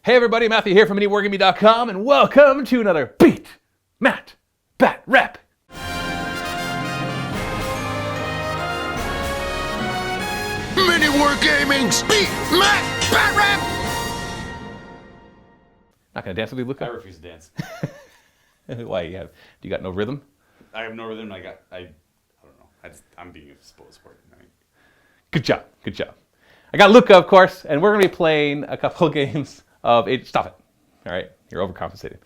Hey everybody, Matthew here from MiniWarGaming.com, and welcome to another Beat, Matt, Batrep. MiniWarGaming's Beat, Matt, Batrep. Not gonna dance with you, Luka? I refuse to dance. Why? Do you got no rhythm? I have no rhythm. I don't know. I'm being a spoil sport. Right? Good job. I got Luka, of course, and we're gonna be playing a couple of games of Age. Stop it. All right, you're overcompensating.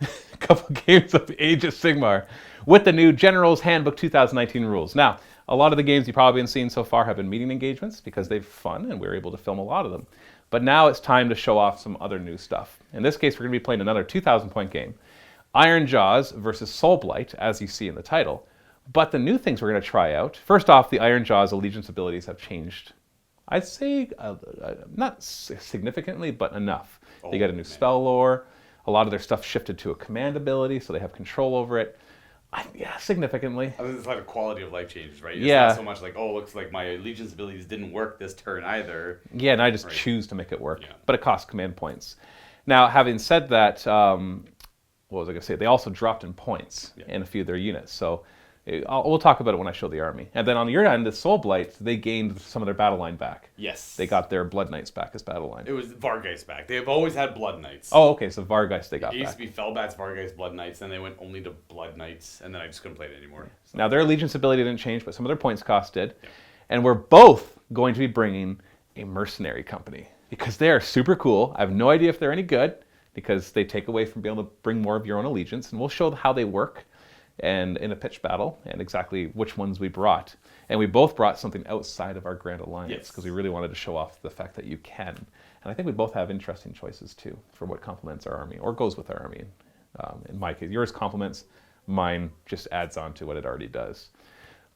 A couple of games of Age of Sigmar with the new General's Handbook 2019 rules. Now, a lot of the games you've probably been seeing so far have been meeting engagements because they've fun and we were able to film a lot of them. But now it's time to show off some other new stuff. In this case, we're going to be playing another 2,000 point game. Ironjawz versus Soulblight, as you see in the title. But the new things we're going to try out, first off, the Ironjawz allegiance abilities have changed. I'd say not significantly, but enough. They got a new spell lore. A lot of their stuff shifted to a command ability, so they have control over it. Yeah, significantly. I think it's like a quality of life changes, right? It's yeah. not so much like, oh, looks like my allegiance abilities didn't work this turn either. Yeah, and I just choose to make it work. Yeah. But it costs command points. Now, having said that, what was I going to say? They also dropped in points in a few of their units. So we'll talk about it when I show the army. And then on your end, the Soulblight, they gained some of their battle line back. Yes. They got their Blood Knights back as battle line. It was Vargeist back. They've always had Blood Knights. Oh, okay, so Vargeist they got back. It used to be Felbats, Vargeist, Blood Knights, then they went only to Blood Knights, and then I just couldn't play it anymore. So. Now, their allegiance ability didn't change, but some of their points cost did. Yeah. And we're both going to be bringing a Mercenary Company because they are super cool. I have no idea if they're any good because they take away from being able to bring more of your own allegiance, and we'll show how they work and in a pitch battle, and exactly which ones we brought. And we both brought something outside of our Grand Alliance because we really wanted to show off the fact that you can. And I think we both have interesting choices too for what complements our army, or goes with our army. In my case, yours complements, mine just adds on to what it already does.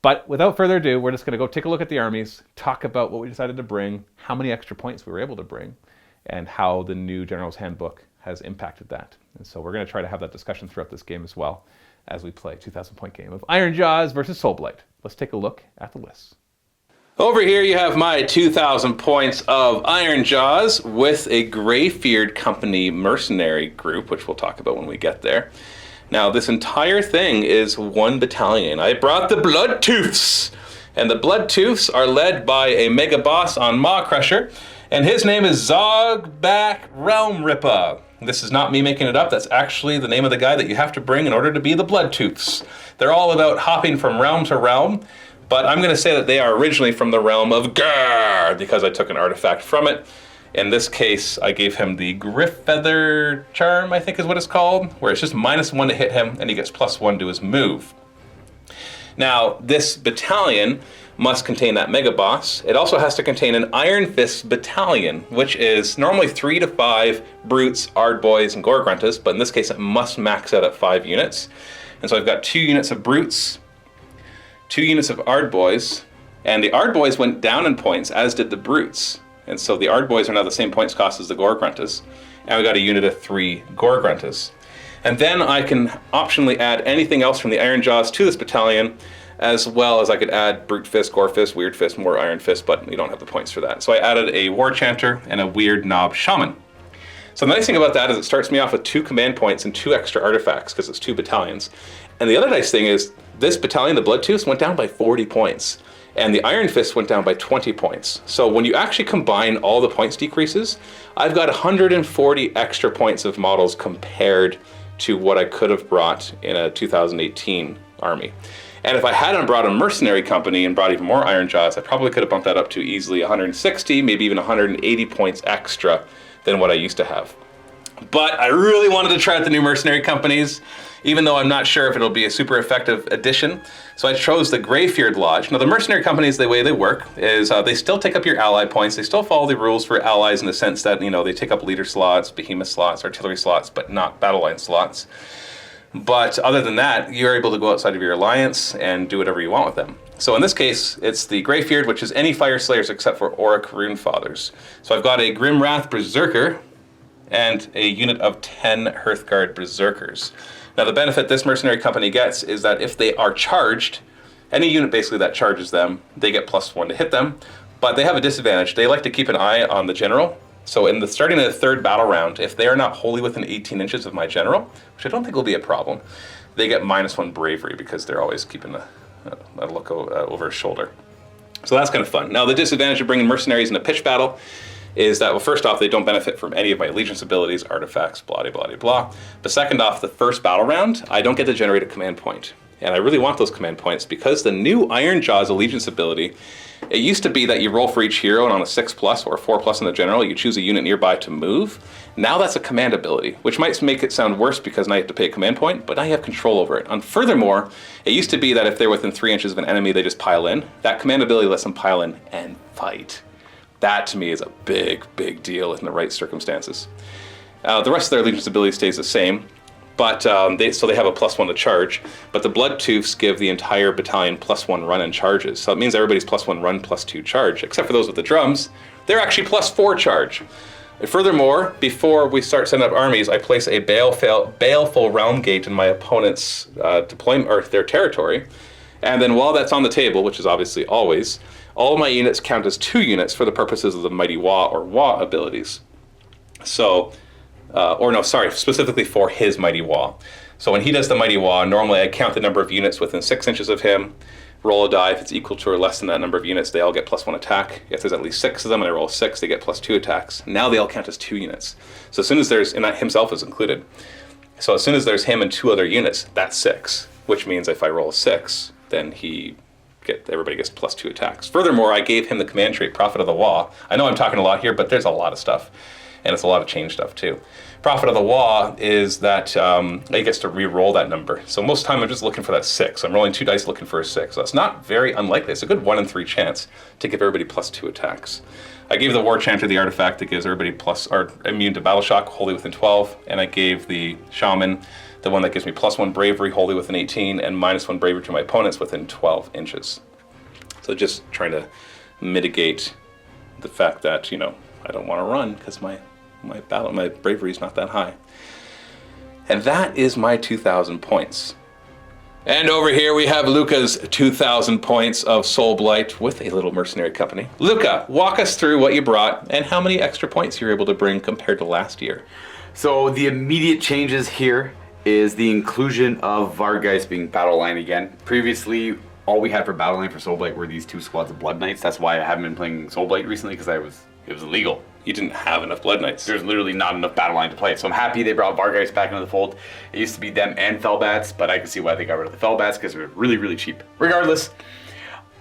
But without further ado, we're just gonna go take a look at the armies, talk about what we decided to bring, how many extra points we were able to bring, and how the new General's Handbook has impacted that. And so we're gonna try to have that discussion throughout this game as well, as we play a 2,000 point game of Ironjawz versus Soulblight. Let's take a look at the list. Over here you have my 2,000 points of Ironjawz with a Greyfeared Company mercenary group, which we'll talk about when we get there. Now this entire thing is one battalion. I brought the Bloodtooths, and the Bloodtooths are led by a mega boss on Maw Crusher, and his name is Zogback Realmrippa. This is not me making it up, that's actually the name of the guy that you have to bring in order to be the Bloodtooths. They're all about hopping from realm to realm, but I'm gonna say that they are originally from the realm of Grrr, because I took an artifact from it. In this case, I gave him the Griffeather Charm, I think is what it's called, where it's just -1 to hit him, and he gets +1 to his move. Now, this battalion must contain that mega boss. It also has to contain an Iron Fist battalion, which is normally 3 to 5 brutes, Ardboys, and Gore-Gruntas, but in this case it must max out at 5 units. And so I've got 2 units of brutes, 2 units of Ardboys, and the Ardboys went down in points, as did the brutes. And so the Ardboys are now the same points cost as the Gore-Gruntas. And we got a unit of 3 Gore-Gruntas. And then I can optionally add anything else from the Ironjawz to this battalion, as well as I could add Brute Fist, Gore Fist, Weird Fist, more Iron Fist, but we don't have the points for that. So I added a War Chanter and a Weird Knob Shaman. So the nice thing about that is it starts me off with 2 command points and 2 extra artifacts, because it's 2 battalions. And the other nice thing is, this battalion, the Bloodtooths, went down by 40 points. And the Iron Fist went down by 20 points. So when you actually combine all the points decreases, I've got 140 extra points of models compared to what I could have brought in a 2018 army. And if I hadn't brought a Mercenary Company and brought even more Ironjawz, I probably could have bumped that up to easily 160, maybe even 180 points extra than what I used to have. But I really wanted to try out the new Mercenary Companies, even though I'm not sure if it'll be a super effective addition. So I chose the Greyfeared Lodge. Now the Mercenary Companies, the way they work is they still take up your ally points. They still follow the rules for allies in the sense that, you know, they take up leader slots, behemoth slots, artillery slots, but not battle line slots. But other than that, you're able to go outside of your alliance and do whatever you want with them. So in this case, it's the Greyfeared, which is any Fire Slayers except for Auric Runefathers. So I've got a Grimwrath Berserker and a unit of 10 Hearthguard Berserkers. Now the benefit this Mercenary Company gets is that if they are charged, any unit basically that charges them, they get +1 to hit them, but they have a disadvantage. They like to keep an eye on the general, So starting in the third battle round, if they are not wholly within 18 inches of my general, which I don't think will be a problem, they get -1 bravery because they're always keeping a look over his shoulder. So that's kind of fun. Now the disadvantage of bringing mercenaries in a pitch battle is that, well, first off, they don't benefit from any of my allegiance abilities, artifacts, blah, blah, blah, blah. But second off, the first battle round, I don't get to generate a command point. And I really want those command points because the new Ironjawz allegiance ability, it used to be that you roll for each hero, and on a 6+ or 4+ in the general, you choose a unit nearby to move. Now that's a command ability, which might make it sound worse because now you have to pay a command point, but now you have control over it. And furthermore, it used to be that if they're within 3 inches of an enemy, they just pile in. That command ability lets them pile in and fight. That to me is a big, big deal in the right circumstances. The rest of their allegiance ability stays the same, but they have a +1 to charge. But the Bloodtooths give the entire battalion +1 run and charges. So it means everybody's +1 run, +2 charge, except for those with the drums. They're actually +4 charge. And furthermore, before we start setting up armies, I place a baleful realm gate in my opponent's deployment or their territory. And then while that's on the table, which is obviously always, all of my units count as 2 units for the purposes of the Mighty Wah or Wah abilities. So, specifically for his Mighty Wah. So when he does the Mighty Wah, normally I count the number of units within 6 inches of him, roll a die. If it's equal to or less than that number of units, they all get +1 attack. If there's at least 6 of them and I roll 6, they get +2 attacks. Now they all count as 2 units. So as soon as and that himself is included. So as soon as there's him and 2 other units, that's 6, which means if I roll a 6, then everybody gets +2 attacks. Furthermore, I gave him the command trait, Prophet of the Wah. I know I'm talking a lot here, but there's a lot of stuff. And it's a lot of change stuff too. Prophet of the Wah is that he gets to re-roll that number. So most of the time I'm just looking for that 6. I'm rolling 2 dice looking for a 6. So it's not very unlikely. It's a good 1 in 3 chance to give everybody +2 attacks. I gave the War Chanter the artifact that gives everybody immune to battle shock, wholly within 12. And I gave the Shaman the one that gives me +1 bravery, wholly within 18, and -1 bravery to my opponents within 12 inches. So just trying to mitigate the fact that, I don't want to run because my bravery is not that high. And that is my 2,000 points. And over here we have Luka's 2,000 points of Soulblight with a little mercenary company. Luka, walk us through what you brought and how many extra points you're able to bring compared to last year. So the immediate changes here is the inclusion of Vargeist being battle line again. Previously, all we had for battle line for Soulblight were these 2 squads of Blood Knights. That's why I haven't been playing Soulblight recently, because it was illegal. You didn't have enough Blood Knights. There's literally not enough battle line to play. So I'm happy they brought Vargeist back into the fold. It used to be them and Fellbats, but I can see why they got rid of the Fellbats, because they're really, really cheap. Regardless,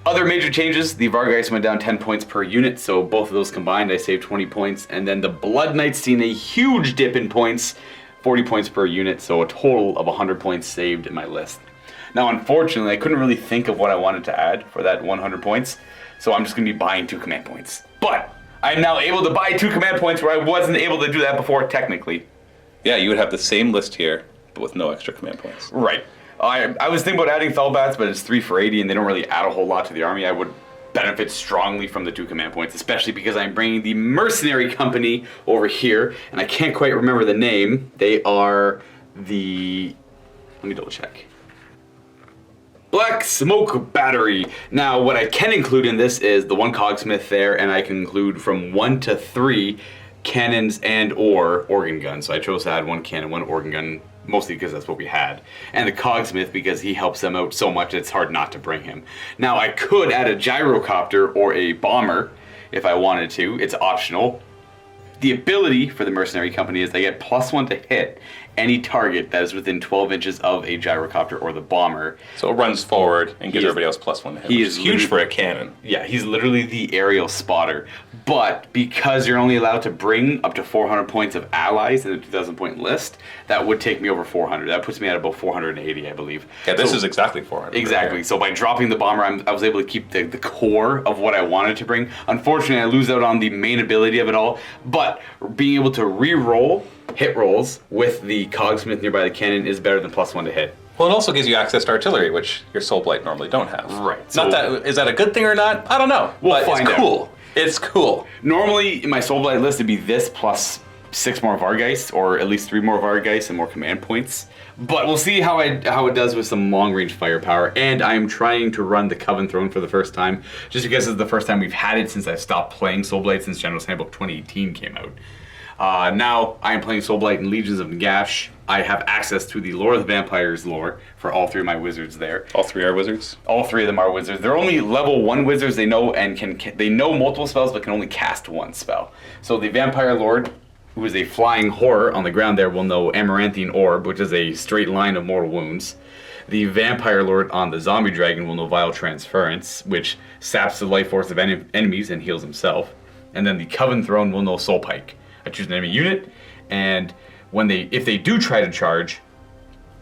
other major changes, the Vargeist went down 10 points per unit, so both of those combined I saved 20 points, and then the Blood Knights seen a huge dip in points, 40 points per unit, so a total of 100 points saved in my list. Now, unfortunately, I couldn't really think of what I wanted to add for that 100 points, so I'm just going to be buying 2 command points. But I'm now able to buy 2 command points where I wasn't able to do that before, technically. Yeah, you would have the same list here, but with no extra command points. Right. I was thinking about adding Fellbats, but it's 3 for 80, and they don't really add a whole lot to the army. I would benefit strongly from the 2 command points, especially because I'm bringing the Mercenary Company over here, and I can't quite remember the name. They are the... Let me double check. Black Smoke Battery. Now, what I can include in this is the 1 Cogsmith there, and I can include from 1 to 3 cannons and or organ guns. So I chose to add 1 cannon, 1 organ gun, mostly because that's what we had. And the Cogsmith because he helps them out so much it's hard not to bring him. Now, I could add a gyrocopter or a bomber if I wanted to. It's optional. The ability for the Mercenary Company is they get +1 to hit any target that is within 12 inches of a gyrocopter or the bomber. So it runs forward and gives everybody else +1 to hit, which is huge for a cannon. Yeah, he's literally the aerial spotter. But because you're only allowed to bring up to 400 points of allies in the 2,000 point list, that would take me over 400. That puts me at about 480, I believe. Yeah, this is exactly 400. Exactly. Right. So by dropping the bomber, I was able to keep the core of what I wanted to bring. Unfortunately, I lose out on the main ability of it all. But being able to re-roll hit rolls with the Cogsmith nearby the cannon is better than +1 to hit. Well, it also gives you access to artillery, which your Soulblight normally don't have. Right. So is that a good thing or not? I don't know. We'll find it's cool. out. It's cool. Normally, in my Soulblight list, it'd be this plus 6 more Vargeists, or at least 3 more Vargeists and more command points. But we'll see how it does with some long-range firepower. And I'm trying to run the Coven Throne for the first time, just because it's the first time we've had it since I've stopped playing Soulblight since General's Handbook 2018 came out. Now I am playing Soulblight and Legions of Nagash. I have access to the Lore of the Vampires lore for all 3 of my wizards there. All 3 are wizards? All 3 of them are wizards. They're only level 1 wizards. They know and they know multiple spells, but can only cast 1 spell. So the Vampire Lord, who is a flying horror on the ground there, will know Amaranthine Orb, which is a straight line of mortal wounds. The Vampire Lord on the Zombie Dragon will know Vile Transference, which saps the life force of enemies and heals himself. And then the Coven Throne will know Soul Pike. I choose an enemy unit, and if they do try to charge,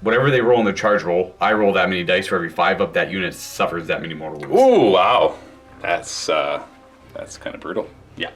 whatever they roll in their charge roll, I roll that many dice for every 5 up that unit suffers that many mortal wounds. Ooh, wow. That's kind of brutal. Yeah.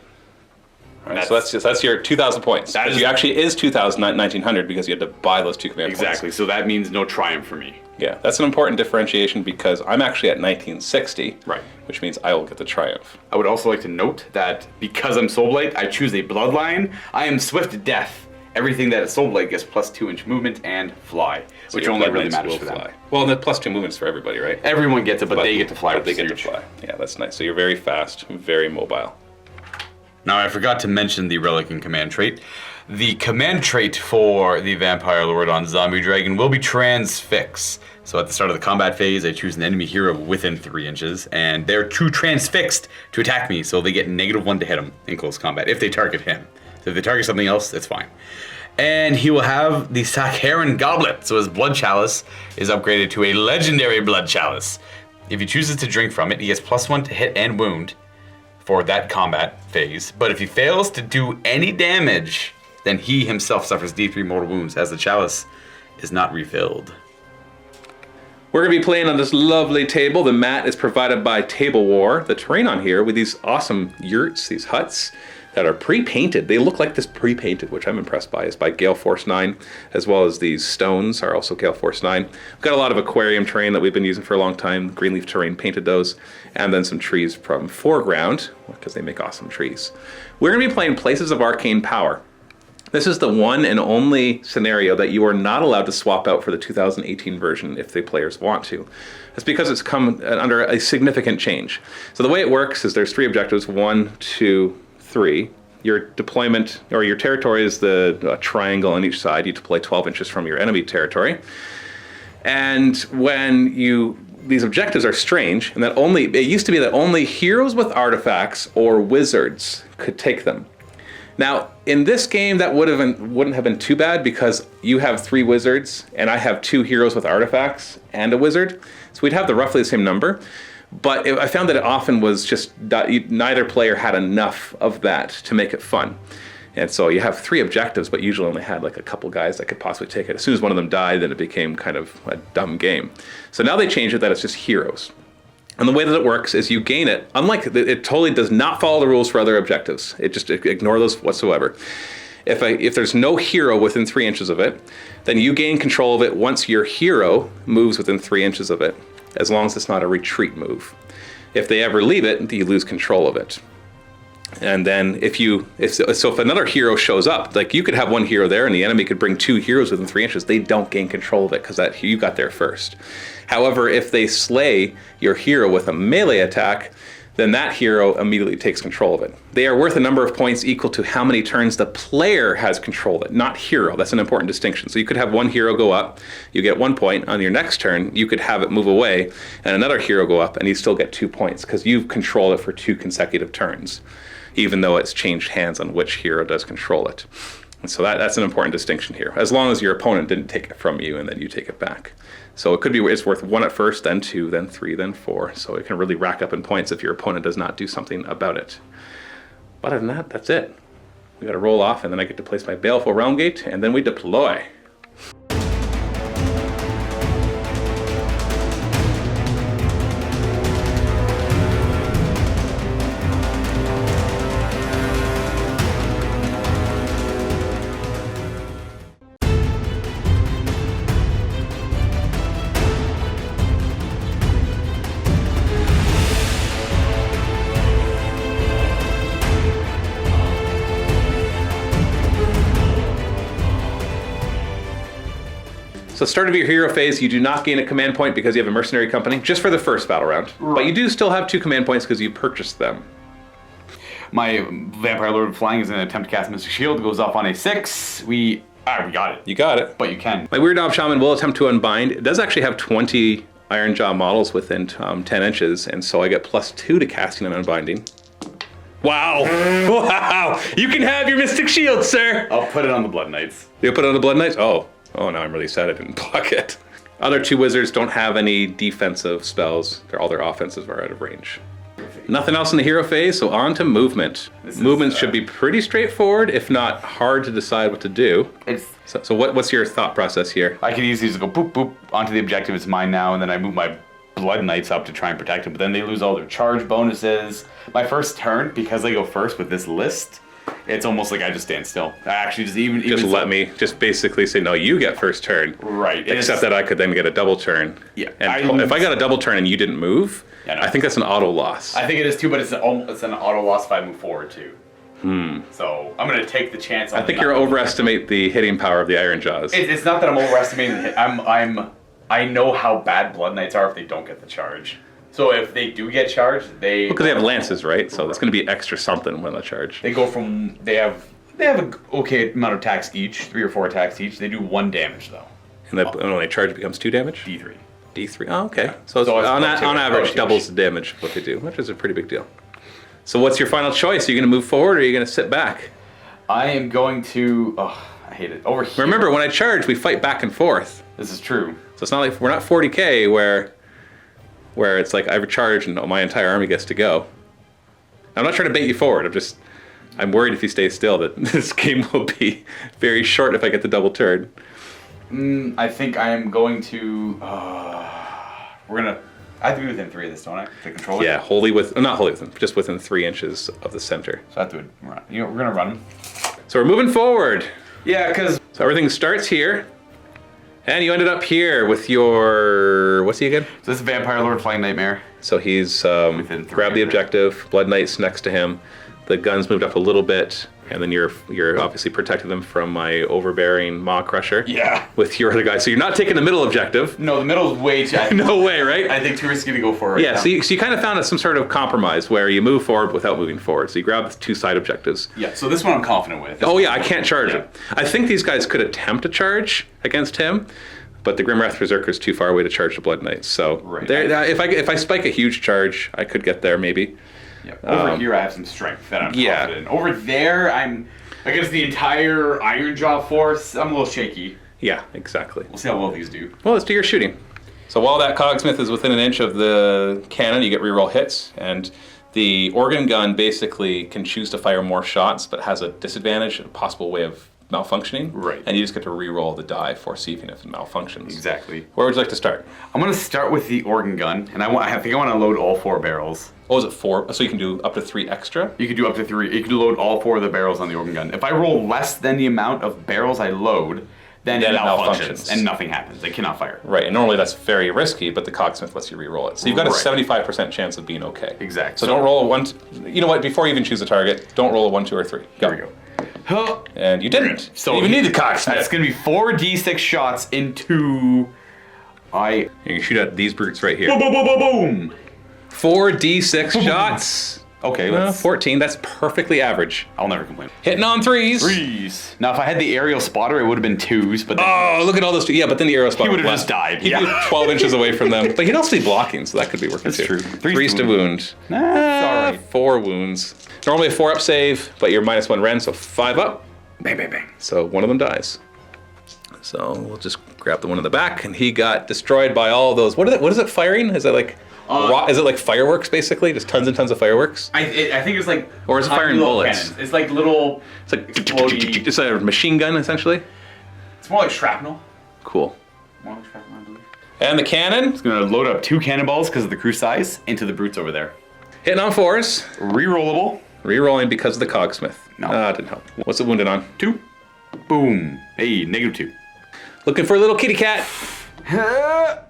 All right, so that's your 2,000 points. That actually is 2,000, not 1,900, because you had to buy those 2 command points. Exactly, so that means no triumph for me. Yeah, that's an important differentiation because I'm actually at 1960, right? Which means I will get the triumph. I would also like to note that because I'm Soulblight, I choose a bloodline. I am Swift Death. Everything that is Soulblight gets plus 2-inch movement and fly, so which only really matters for them. Well, the plus 2 movements for everybody, right? Everyone gets it, but they get to fly. But they get to fly. Yeah, that's nice. So you're very fast, very mobile. Now, I forgot to mention the Relic and Command trait. The command trait for the Vampire Lord on Zombie Dragon will be Transfix. So at the start of the combat phase, I choose an enemy hero within 3 inches, and they're too transfixed to attack me, so they get -1 to hit him in close combat, if they target him. So if they target something else, it's fine. And he will have the Sakharan Goblet, so his Blood Chalice is upgraded to a Legendary Blood Chalice. If he chooses to drink from it, he gets +1 to hit and wound for that combat phase, but if he fails to do any damage, then he himself suffers D3 mortal wounds, as the chalice is not refilled. We're going to be playing on this lovely table. The mat is provided by Table War. The terrain on here with these awesome yurts, these huts that are pre-painted. They look like this pre-painted, which I'm impressed by, is by Gale Force 9, as well as these stones are also Gale Force 9. We've got a lot of aquarium terrain that we've been using for a long time. Greenleaf Terrain painted those, and then some trees from Foreground, because they make awesome trees. We're going to be playing Places of Arcane Power. This is the one and only scenario that you are not allowed to swap out for the 2018 version if the players want to. That's because it's come under a significant change. So the way it works is there's 3 objectives, 1, 2, 3. Your deployment, or your territory is the triangle on each side. You deploy 12 inches from your enemy territory. And when these objectives are strange, and it used to be that only heroes with artifacts or wizards could take them. Now, in this game, that wouldn't have been too bad because you have 3 wizards and I have 2 heroes with artifacts and a wizard. So we'd have roughly the same number. But I found that it often was just neither player had enough of that to make it fun. And so you have 3 objectives, but usually only had like a couple guys that could possibly take it. As soon as one of them died, then it became kind of a dumb game. So now they changed it that it's just heroes. And the way that it works is you gain it, it totally does not follow the rules for other objectives. Ignore those whatsoever. If there's no hero within 3 inches of it, then you gain control of it once your hero moves within 3 inches of it, as long as it's not a retreat move. If they ever leave it, you lose control of it. And then if another hero shows up, like you could have 1 hero there and the enemy could bring 2 heroes within 3 inches, they don't gain control of it because you got there first. However, if they slay your hero with a melee attack, then that hero immediately takes control of it. They are worth a number of points equal to how many turns the player has control of it, not hero. That's an important distinction. So you could have 1 hero go up, you get 1 point. On your next turn, you could have it move away, and another hero go up, and you still get 2 points because you've controlled it for 2 consecutive turns, even though it's changed hands on which hero does control it. And so that's an important distinction here, as long as your opponent didn't take it from you and then you take it back. So it's worth 1 at first, then 2, then 3, then 4. So it can really rack up in points if your opponent does not do something about it. But other than that, that's it. We got to roll off, and then I get to place my Baleful Realm Gate, and then we deploy. So start of your hero phase, you do not gain a command point because you have a mercenary company, just for the first battle round. Right. But you do still have 2 command points because you purchased them. My Vampire Lord of Flying is going to attempt to cast Mystic Shield. It goes off on a 6. We got it. You got it. But you can. My Weird Knob Shaman will attempt to unbind. It does actually have 20 Ironjawz models within 10 inches, and so I get +2 to casting and unbinding. Wow. Wow. You can have your Mystic Shield, sir. I'll put it on the Blood Knights. You put it on the Blood Knights? Oh, now I'm really sad I didn't block it. Other 2 wizards don't have any defensive spells. All their offensives are out of range. Nothing else in the hero phase, so on to movement. Movement should be pretty straightforward, if not hard to decide what to do. So what's your thought process here? I could easily just go boop, boop, onto the objective. It's mine now, and then I move my Blood Knights up to try and protect them, but then they lose all their charge bonuses. My first turn, because I go first with this list, it's almost like I just stand still. I actually just basically say, no, you get first turn. Right. Except that I could then get a double turn. Yeah. And if I got a double turn and you didn't move, yeah, no. I think that's an auto loss. I think it is too, but it's an auto loss if I move forward too. So I'm going to take the chance. I think you're overestimate the hitting power of the Ironjawz. It's not that I'm overestimating the hit. I know how bad Blood Knights are if they don't get the charge. So if they do get charged, because they have lances, right? So it's going to be extra something when they charge. They go from they have an okay amount of attacks each, 3 or 4 attacks each. They do 1 damage though. And when they charge, it becomes 2 damage. D3. D3. Oh, okay. Yeah. So it's on average doubles the damage of what they do, which is a pretty big deal. So what's your final choice? Are you going to move forward or are you going to sit back? I am going to. Oh, I hate it. Over here. Remember, when I charge, we fight back and forth. This is true. So it's not like we're not 40k where it's like I've charged and my entire army gets to go. I'm not trying to bait you forward. I'm worried if you stay still that this game will be very short if I get the double turn. I think I am going to. I have to be within 3 of this, don't I? To control it? Yeah, not wholly within, just within 3 inches of the center. So I have to run. We're gonna run them. So we're moving forward. Yeah, because. So everything starts here. And you ended up here with your, what's he again? So this is Vampire Lord Flying Nightmare. So he's grabbed the objective, Blood Knight's next to him. The gun's moved up a little bit, and then you're obviously protecting them from my overbearing Maw Crusher. Yeah. With your other guy. So you're not taking the middle objective. No, the middle is way too... No way, right? I think too risky to go forward. Yeah, so you kind of found some sort of compromise where you move forward without moving forward. So you grab the 2 side objectives. Yeah, so this one I'm confident with. I can't charge him. I think these guys could attempt to charge against him, but the Grimwrath Berserker is too far away to charge the Blood Knights. So if I spike a huge charge, I could get there maybe. Yeah. Over here I have some strength that I'm confident in. Over there I'm against the entire Ironjawz force. I'm a little shaky. Yeah, exactly. We'll see how well these do. Well, let's do your shooting. So while that Cogsmith is within an inch of the cannon, you get reroll hits, and the organ gun basically can choose to fire more shots, but has a disadvantage, a possible way of malfunctioning. Right. And you just get to re-roll the die for seeing if it malfunctions. Exactly. Where would you like to start? I'm going to start with the organ gun, and I think I want to load all 4 barrels. Oh, is it 4? So you can do up to 3 extra? You can do up to 3. You can load all 4 of the barrels on the organ gun. If I roll less than the amount of barrels I load, then it malfunctions and nothing happens. It cannot fire. Right, and normally that's very risky, but the Cogsmith lets you re-roll it. So you've got a 75% chance of being okay. Exactly. So don't roll a 1. You know what? Before you even choose a target, don't roll a 1, 2, or 3. Go. Here we go. And you didn't. So you even need the Cogsmith. That's going to be 4d6 shots into... You can shoot at these brutes right here. Boom, boom, boom, boom, boom. 4d6 shots. Okay, 14. That's perfectly average. I'll never complain. Hitting on 3s. 3s. Now, if I had the aerial spotter, it would have been 2s, but then... look at all those 2. Yeah, but then the aerial spotter he would have just died. He'd be 12 inches away from them. But he'd also be blocking, so that could be working too. That's true. 3s to wound. Sorry. 4 wounds. Normally a 4-up save, but you're -1 Ren, so 5 up. Bang, bang, bang. So one of them dies. So we'll just grab the one in the back, and he got destroyed by all those. What is it firing? Is it like is it like fireworks basically? Just tons and tons of fireworks? I think it's like. Or is it firing bullets? Cannons. It's like little. It's like it's a machine gun essentially. It's more like shrapnel. Cool. More like shrapnel, I believe. And the cannon. It's gonna load up 2 cannonballs because of the crew size into the brutes over there. Hitting on 4s. Rerollable. Rerolling because of the Cogsmith. No. It didn't help. What's it wounded on? 2. Boom. Hey, -2. Looking for a little kitty cat.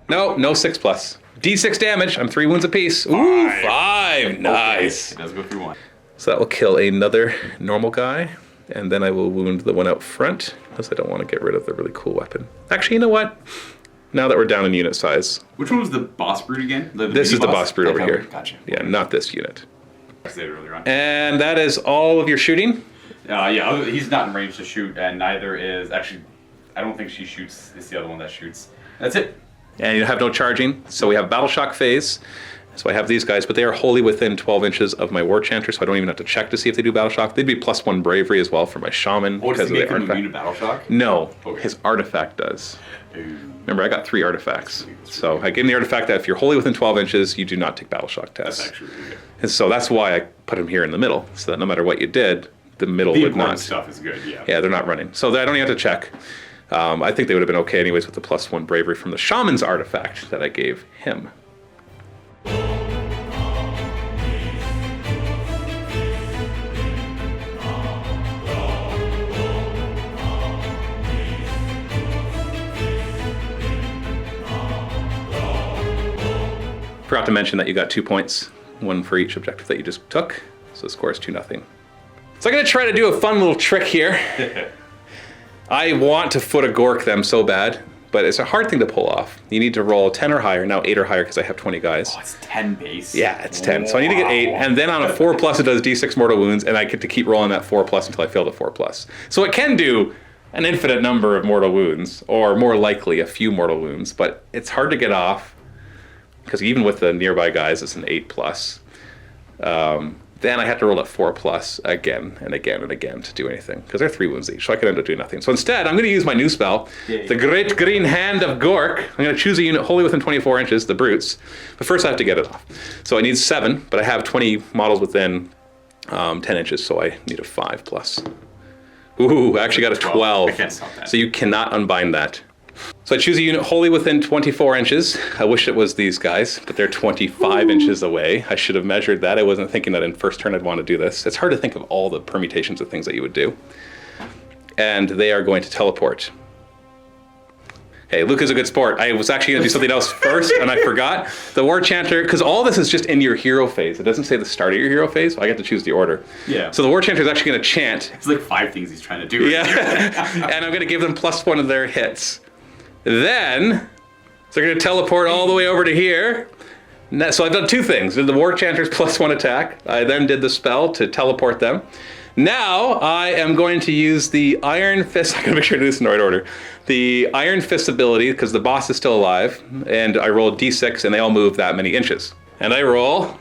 No 6+. D6 damage. I'm 3 wounds apiece. Ooh, 5. Nice. Okay. It does go through 1. So that will kill another normal guy. and then I will wound the one out front, because I don't want to get rid of the really cool weapon. Actually, you know what? Now that we're down in unit size. Which one was the boss brute again? This is the boss brute over here. Gotcha. Yeah, not this unit. I said it earlier on. And that is all of your shooting? Yeah, he's not in range to shoot, and neither is... Actually, I don't think she shoots. It's the other one that shoots. That's it. And you have no charging. So we have Battle Shock phase. So I have these guys, but they are wholly within 12 inches of my War Chanter, so I don't even have to check to see if they do Battle Shock. They'd be +1 bravery as well for my Shaman. Oh, does because he make of the him artifact. immune to Battle Shock? No, Okay. his artifact does. Ooh. Remember, I got 3 artifacts. So I gave him the artifact that if you're wholly within 12 inches, you do not take Battle Shock tests. That's actually really good. And so that's why I put him here in the middle, so that no matter what you did, the middle The would important not. stuff is good, yeah. Yeah, they're not running. So I don't even have to check. I think they would have been okay anyways with the +1 bravery from the Shaman's artifact that I gave him. Forgot to mention that you got 2 points, 1 for each objective that you just took. So the score is 2-0. So I'm gonna try to do a fun little trick here. I want to foot a Gork them so bad, but it's a hard thing to pull off. You need to roll 10 or higher, now 8 or higher because I have 20 guys. Oh, it's 10 base. Yeah, it's 10. So I need to get 8, and then on a 4+ it does D6 mortal wounds, and I get to keep rolling that 4+ until I fail the 4+. So it can do an infinite number of mortal wounds, or more likely a few mortal wounds, but it's hard to get off, because even with the nearby guys, it's an 8+. Then I have to roll at 4+ again and again and again to do anything, because they're 3 wounds each, so I could end up doing nothing. So instead, I'm going to use my new spell, the Great Green Hand of Gork. I'm going to choose a unit wholly within 24 inches, the brutes, but first I have to get it off. So I need 7, but I have 20 models within 10 inches, so I need a 5+. Ooh, I actually got a 12. I can't stop that. So you cannot unbind that. So I choose a unit wholly within 24 inches. I wish it was these guys, but they're 25 inches away. I should have measured that. I wasn't thinking that in first turn I'd want to do this. It's hard to think of all the permutations of things that you would do. And they are going to teleport. Hey, Luka's a good sport. I was actually going to do something else first, and I forgot. The War Chanter, because all this is just in your hero phase. It doesn't say the start of your hero phase. I get to choose the order. Yeah. So the War Chanter is actually going to chant. It's like 5 things he's trying to do. Yeah. And I'm going to give them +1 of their hits. Then, so they're going to teleport all the way over to here. So I've done 2 things. Did the War Chanter's +1 attack. I then did the spell to teleport them. Now I am going to use the Iron Fist. I'm going to make sure to do this in the right order. The Iron Fist ability, because the boss is still alive, and I rolled D6, and they all move that many inches. And I roll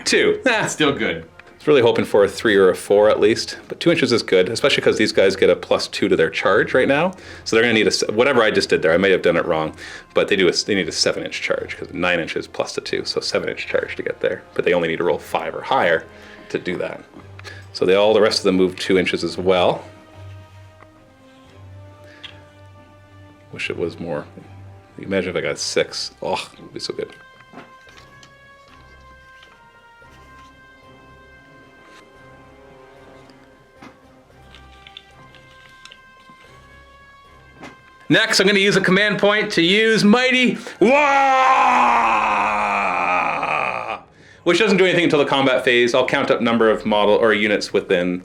2. Still good. I was really hoping for a 3 or a 4 at least, but 2 inches is good, especially because these guys get a +2 to their charge right now. So they're going to need whatever I just did there. I may have done it wrong, but they need a 7-inch charge because 9 inches plus the 2, so 7-inch charge to get there. But they only need to roll 5 or higher to do that. So the rest of them move 2 inches as well. Wish it was more. Imagine if I got 6. Oh, it would be so good. Next, I'm going to use a command point to use Mighty Wah! Which doesn't do anything until the combat phase. I'll count up number of model or units within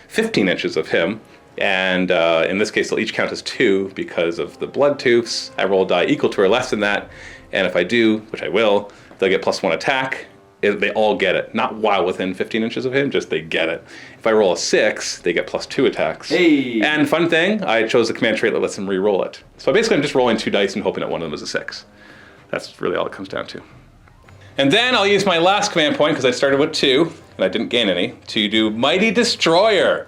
15 inches of him. And in this case, they'll each count as 2 because of the blood tooths. I roll a die equal to or less than that. And if I do, which I will, they'll get +1 attack. They all get it. Not while within 15 inches of him, just they get it. If I roll a 6, they get +2 attacks. Hey! And fun thing, I chose the command trait that lets them re-roll it. So basically I'm just rolling 2 dice and hoping that one of them is a 6. That's really all it comes down to. And then I'll use my last command point, because I started with 2, and I didn't gain any, to do Mighty Destroyer,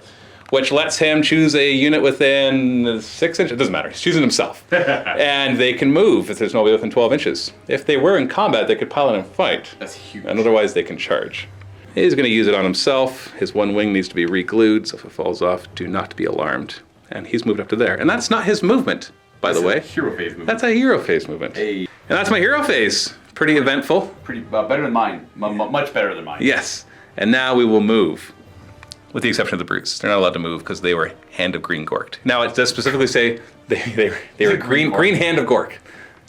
which lets him choose a unit within 6 inches. It doesn't matter, he's choosing himself. And they can move if there's nobody within 12 inches. If they were in combat, they could pile in and fight. That's huge. And otherwise they can charge. He's going to use it on himself. His one wing needs to be re-glued, so if it falls off, do not be alarmed. And he's moved up to there. And that's not his movement, by the way. Hero phase movement. That's a hero phase movement. Hey. And that's my hero phase. Pretty eventful. Pretty better than mine. Much better than mine. Yes. And now we will move. With the exception of the brutes. They're not allowed to move because they were Hand of Green Gorked. Now it does specifically say they were green Hand of Gork.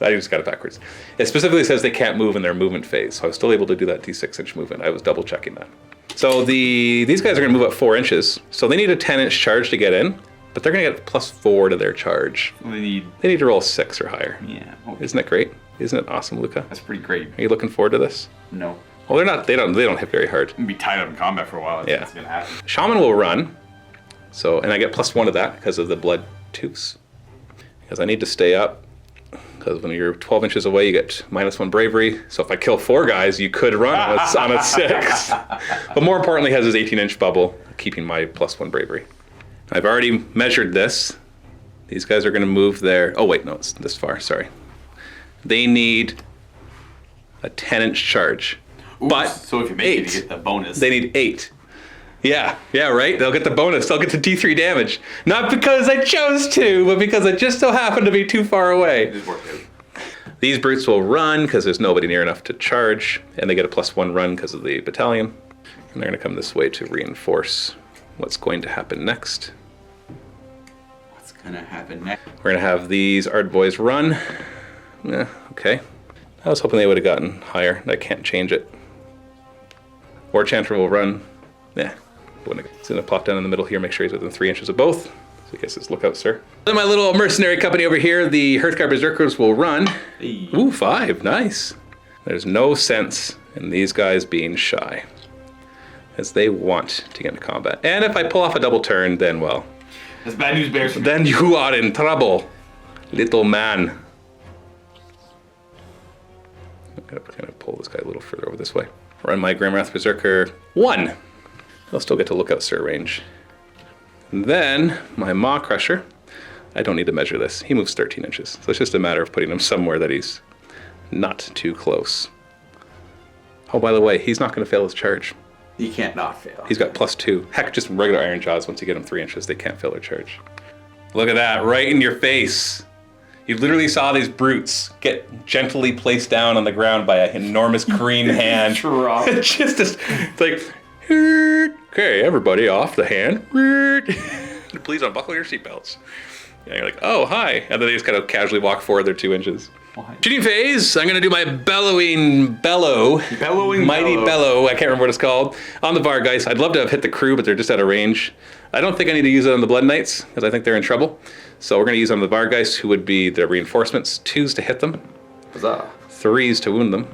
I just got it backwards. It specifically says they can't move in their movement phase. So I was still able to do that D6-inch movement. I was double checking that. So these guys are going to move up 4 inches. So they need a 10-inch charge to get in, but they're going to get +4 to their charge. They need. They need to roll 6 or higher. Yeah. Okay. Isn't that great? Isn't it awesome, Luka? That's pretty great. Are you looking forward to this? No. Well, they're not. They don't hit very hard. I'm gonna be tied up in combat for a while. Yeah. It's gonna happen. Shaman will run. So, and I get +1 to that because of the blood tooth. Because I need to stay up. Because when you're 12 inches away, you get -1 bravery. So if I kill 4 guys, you could run on a 6. But more importantly, has his 18-inch bubble, keeping my +1 bravery. I've already measured this. These guys are going to move their. Oh wait, no, it's this far. Sorry. They need a 10-inch charge. Ooh, but so if you make 8. it, you get the bonus. They need 8. Yeah, right? They'll get the bonus. They'll get the D3 damage. Not because I chose to, but because I just so happened to be too far away. It just worked out. These brutes will run because there's nobody near enough to charge, and they get a +1 run because of the battalion. And they're going to come this way to reinforce what's going to happen next. What's gonna happen next? We're going to have these Ard boys run. Yeah, okay. I was hoping they would have gotten higher. I can't change it. War Chanter will run. Yeah. He's going to plop down in the middle here, make sure he's within 3 inches of both. So I guess it's look out, sir. Then my little mercenary company over here, the Hearthguard Berserkers will run. Hey. Ooh, 5. Nice. There's no sense in these guys being shy, as they want to get into combat. And if I pull off a double turn, then, well, That's bad news, Bears. then you are in trouble, little man. I'm going to kind of pull this guy a little further over this way. Run my Grimwrath Berserker 1. They'll still get to lookout sir range. And then my Maw Crusher, I don't need to measure this. He moves 13 inches. So it's just a matter of putting him somewhere that he's not too close. Oh, by the way, he's not going to fail his charge. You can't not fail. He's got +2. Heck, just regular Ironjawz, once you get him 3 inches, they can't fail their charge. Look at that, right in your face. You literally saw these brutes get gently placed down on the ground by an enormous green hand. Drop. It's just this, it's like, okay, everybody off the hand. Please unbuckle your seatbelts. Yeah, you're like, oh, hi. And then they just kind of casually walk forward their 2 inches. Shooting phase, I'm going to do my bellowing mighty bellow. I can't remember what it's called. On the Vargeist. I'd love to have hit the crew, but they're just out of range. I don't think I need to use it on the Blood Knights, because I think they're in trouble. So we're going to use it on the Vargeist, who would be the reinforcements. 2s to hit them. Huzzah. 3s to wound them.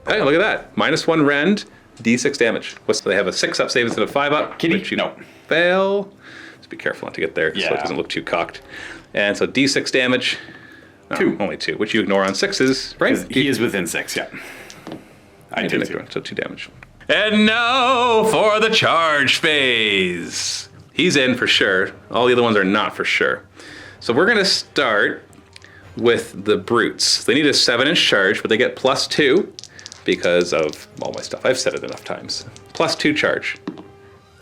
Hey, look at that. -1 rend, D6 damage. So they have a 6 up save instead of 5 up. Kitty? Which you No. fail. Just be careful not to get there, so Yeah. it doesn't look too cocked. And so D6 damage. No, 2. Only 2, which you ignore on 6s, right? He is within 6, yeah. I did too. So 2 damage. And now for the charge phase. He's in for sure. All the other ones are not for sure. So we're going to start with the brutes. They need a 7-inch charge, but they get +2 because of all my stuff. I've said it enough times. +2 charge.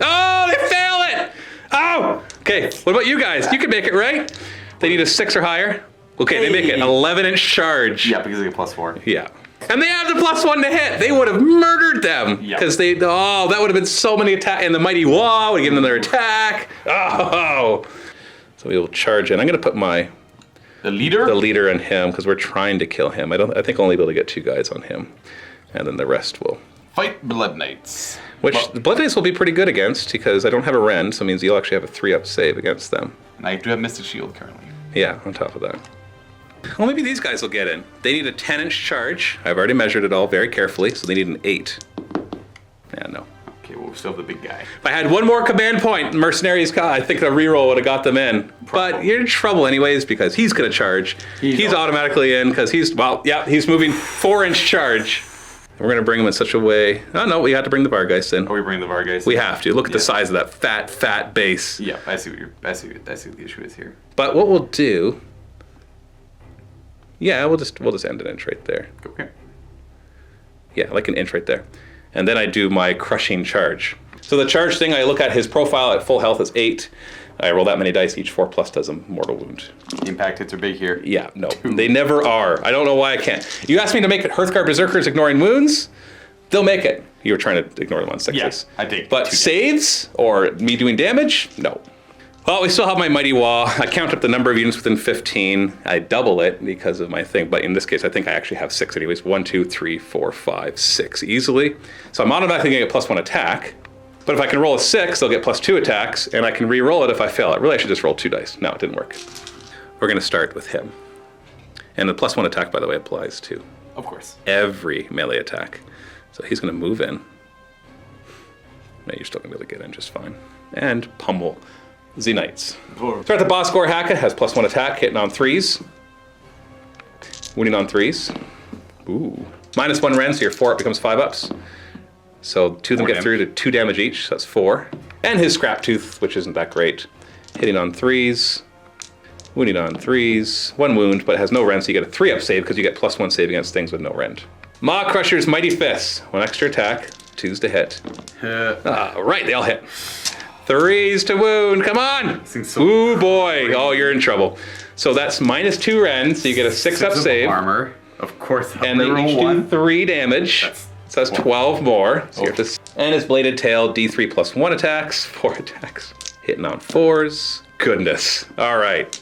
Oh, they fail it! Oh! Okay, what about you guys? You can make it, right? They need a 6 or higher. Okay, they make it an 11-inch charge. Yeah, because they get +4. Yeah. And they have the +1 to hit. They would have murdered them. Yeah. Because that would have been so many attacks. And the Mighty Wah would have given them their attack. Oh. So we will charge in. I'm going to put The leader? the leader on him because we're trying to kill him. I think I'll only be able to get 2 guys on him. And then the rest will. Fight Blood Knights. Which the Blood Knights will be pretty good against because I don't have a rend. So it means you'll actually have a 3-up save against them. And I do have Mystic Shield currently. Yeah, on top of that. Well, maybe these guys will get in. They need a 10-inch charge. I've already measured it all very carefully, so they need an 8. Yeah, no. Okay, well, we still have the big guy. If I had one more command point, Mercenaries, I think the reroll would have got them in. But you're in trouble anyways because he's going to charge. He's automatically in because he's moving 4-inch charge. We're going to bring him in such a way. Oh, no, we have to bring the Vargeist in. Or we bring the Vargeist. We have to. Look at the size of that fat base. Yeah, I see what the issue is here. But what we'll do... Yeah, we'll just end an inch right there. Okay. Yeah, like an inch right there. And then I do my crushing charge. So the charge thing, I look at his profile at full health is 8. I roll that many dice, each 4+ does a mortal wound. The impact hits are big here. Yeah, no, they never are. I don't know why I can't. You asked me to make it Hearthguard Berserkers ignoring wounds, they'll make it. You were trying to ignore them on 6s. Yeah, I take But 2 saves or me doing damage, no. Well, we still have my Mighty Wah. I count up the number of units within 15. I double it because of my thing. But in this case, I think I actually have 6 anyways. 1, 2, 3, 4, 5, 6 easily. So I'm automatically getting a +1 attack. But if I can roll a 6, they'll get +2 attacks, and I can re-roll it if I fail it. Really, I should just roll 2 dice. No, it didn't work. We're going to start with him. And the +1 attack, by the way, applies to Of course. every melee attack. So he's going to move in. No, you're still going to be able to get in just fine. And pummel the Knights. Start the boss score. Haka has +1 attack, hitting on 3s. Wounding on 3s. Ooh. -1 Ren, so your 4 up becomes 5 ups. So 2 of them get through to 2 damage each, so that's 4. And his Scrap Tooth, which isn't that great. Hitting on 3s. Wounding on 3s. 1 wound, but it has no rend, so you get a 3-up save because you get +1 save against things with no rend. Maw Crusher's Mighty Fists. 1 extra attack, 2s to hit. Right, they all hit. 3s to wound, come on! Ooh boy, oh you're in trouble. So that's -2 rend, so you get a 6-up save. Armor, of course. And they each do 3 damage. So that's 12 more. So you have to, and his Bladed Tail, D3 +1 attacks, 4 attacks. Hitting on 4s. Goodness. All right.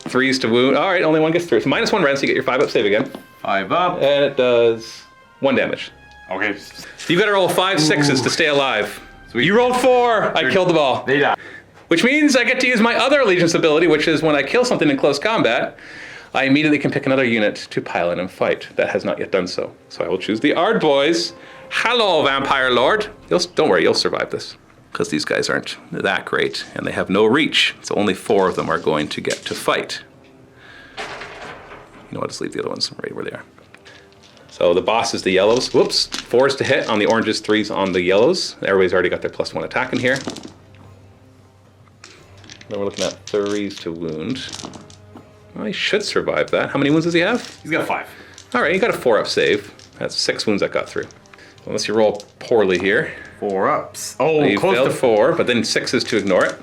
3s to wound. All right, only 1 gets through. So -1 rend, so you get your 5-up save again. 5 up. And it does 1 damage. Okay. You've got to roll 5 6s to stay alive. Sweet. You rolled 4. I killed them all. They die. Which means I get to use my other allegiance ability, which is when I kill something in close combat, I immediately can pick another unit to pile in and fight. That has not yet done so. So I will choose the Ard Boys. Hello, Vampire Lord. Don't worry, you'll survive this. Because these guys aren't that great, and they have no reach. So only 4 of them are going to get to fight. You know what, just leave the other ones right where they are. So the boss is the yellows. Whoops, 4s to hit on the oranges, 3s on the yellows. Everybody's already got their +1 attack in here. Then we're looking at 3s to wound. Well, he should survive that. How many wounds does he have? He's got 5. All right, he got a 4-up save. That's 6 wounds that got through. Unless you roll poorly here. 4 ups. Oh, You close failed to 4, but then 6s to ignore it.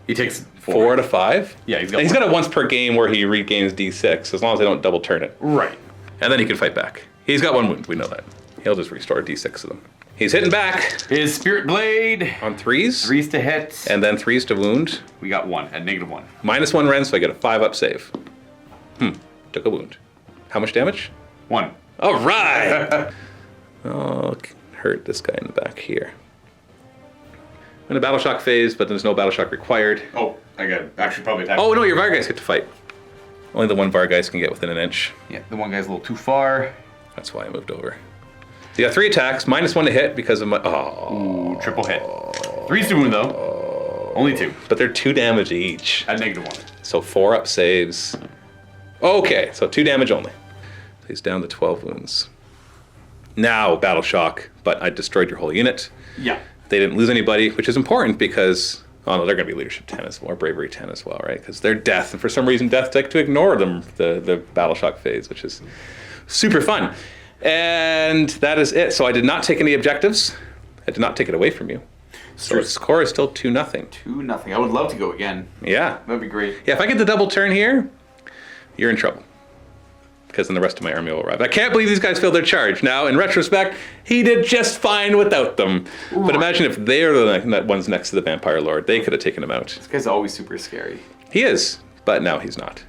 He takes 4 out of 5. Yeah, he's got a once per game where he regains D6, as long as they don't double turn it. Right. And then he can fight back. He's got 1 wound, we know that. He'll just restore D6 to them. He's hitting back. His Spirit Blade. On 3s. 3s to hit. And then 3s to wound. We got 1 at -1. -1 rend, so I get a 5-up save. Took a wound. How much damage? 1. All right. Oh, hurt this guy in the back here. In a battle shock phase, but there's no battle shock required. Oh, I got actually probably attack. Oh no, your Vargeist get to fight. Only the 1 Vargeist can get within an inch. Yeah, the one guy's a little too far. That's why I moved over. So you got 3 attacks, -1 to hit because of my. Ooh, triple hit. 3s to wound though. Only 2. But they're 2 damage each. At -1. So 4-up saves. Okay, so 2 damage only. So he's down to 12 wounds. Now battle shock, but I destroyed your whole unit. Yeah. They didn't lose anybody, which is important because, oh no, they're going to be leadership 10 as well, or bravery 10 as well, right? Because they're death, and for some reason, death like to ignore them, the battle shock phase, which is super fun. And that is it. So I did not take any objectives. I did not take it away from you. So the score is still 2-0. 2-0. I would love to go again. Yeah. That'd be great. Yeah, if I get the double turn here, you're in trouble. Because then the rest of my army will arrive. I can't believe these guys failed their charge. Now, in retrospect, he did just fine without them. But imagine if they're the ones next to the Vampire Lord. They could have taken him out. This guy's always super scary. He is, but now he's not.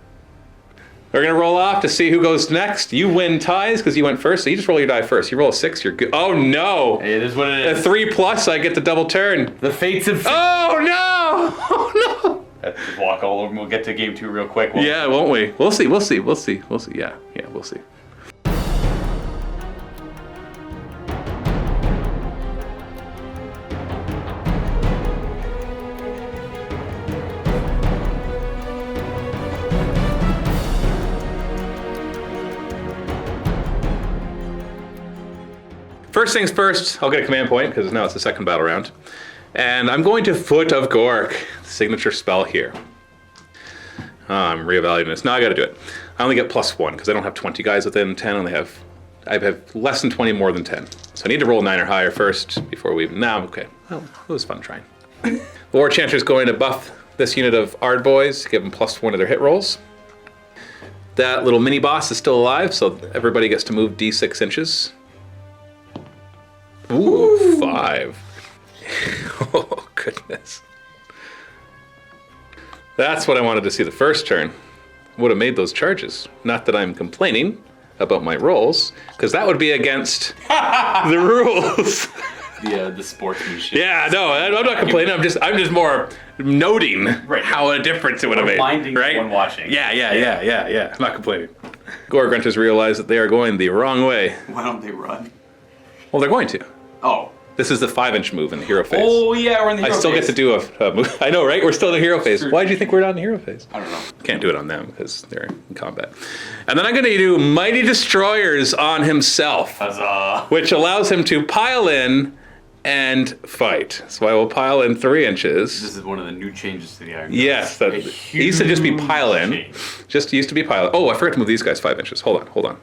We're going to roll off to see who goes next. You win ties because you went first, so you just roll your die first. You roll a 6, you're good. Oh, no. It is what it A is. 3+, I get the double turn. The fates of... Oh, no. Oh, no. Let's just walk all over and we'll get to game 2 real quick. Yeah, won't we? We'll see. We'll see. We'll see. We'll see. Yeah, we'll see. First things first, I'll get a command point because now it's the second battle round. And I'm going to Foot of Gork, signature spell here. I'm reevaluating this. Now I gotta do it. I only get +1 because I don't have 20 guys within 10. I have less than 20 more than 10. So I need to roll 9 or higher first before we, okay. Well, it was fun trying. The War Chanter's going to buff this unit of Ard Boys, give them +1 to their hit rolls. That little mini boss is still alive, so everybody gets to move D6 inches. Ooh, 5. Oh, goodness. That's what I wanted to see the first turn. Would have made those charges. Not that I'm complaining about my rolls, because that would be against the rules. the sportsmanship. Yeah, no, I'm not complaining. I'm just more noting how a difference it would have made. Reminding right? someone watching. Yeah. I'm not complaining. Gore Grunters realize that they are going the wrong way. Why don't they run? Well, they're going to. Oh. This is the 5-inch move in the hero phase. Oh yeah, we're in the hero I still phase. get to do a move. I know, right? We're still in the hero phase. True. Why do you think we're not in the hero phase? I don't know. Can't do it on them because they're in combat. And then I'm going to do Mighty Destroyers on himself, Huzzah. which allows him to pile in and fight. So I will pile in 3 inches. This is one of the new changes to the Ironjawz. Yes, that it used to just be pile in. change. Just used to be pile in. Oh, I forgot to move these guys 5 inches. Hold the fort.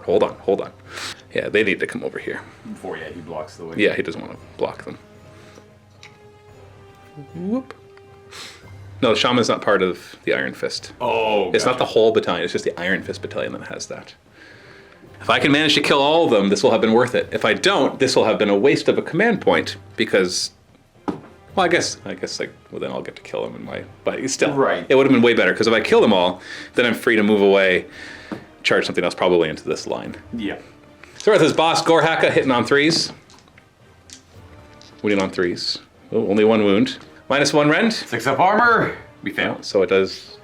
Hold on. Yeah, they need to come over here. Before, yeah, he blocks the way. Yeah, he doesn't want to block them. Whoop. No, the Shaman's not part of the Iron Fist. Oh, It's not the whole battalion, it's just the Iron Fist battalion that has that. If I can manage to kill all of them, this will have been worth it. If I don't, this will have been a waste of a command point because, well, I guess like, well, then I'll get to kill them in my, but still, Right. It would have been way better because if I kill them all, then I'm free to move away, charge something else probably into this line. Yeah. So with his boss, Gorhaka, hitting on 3s. Wounding on 3s. Oh, only 1 wound. -1 rend. 6 up armor. We fail. So it does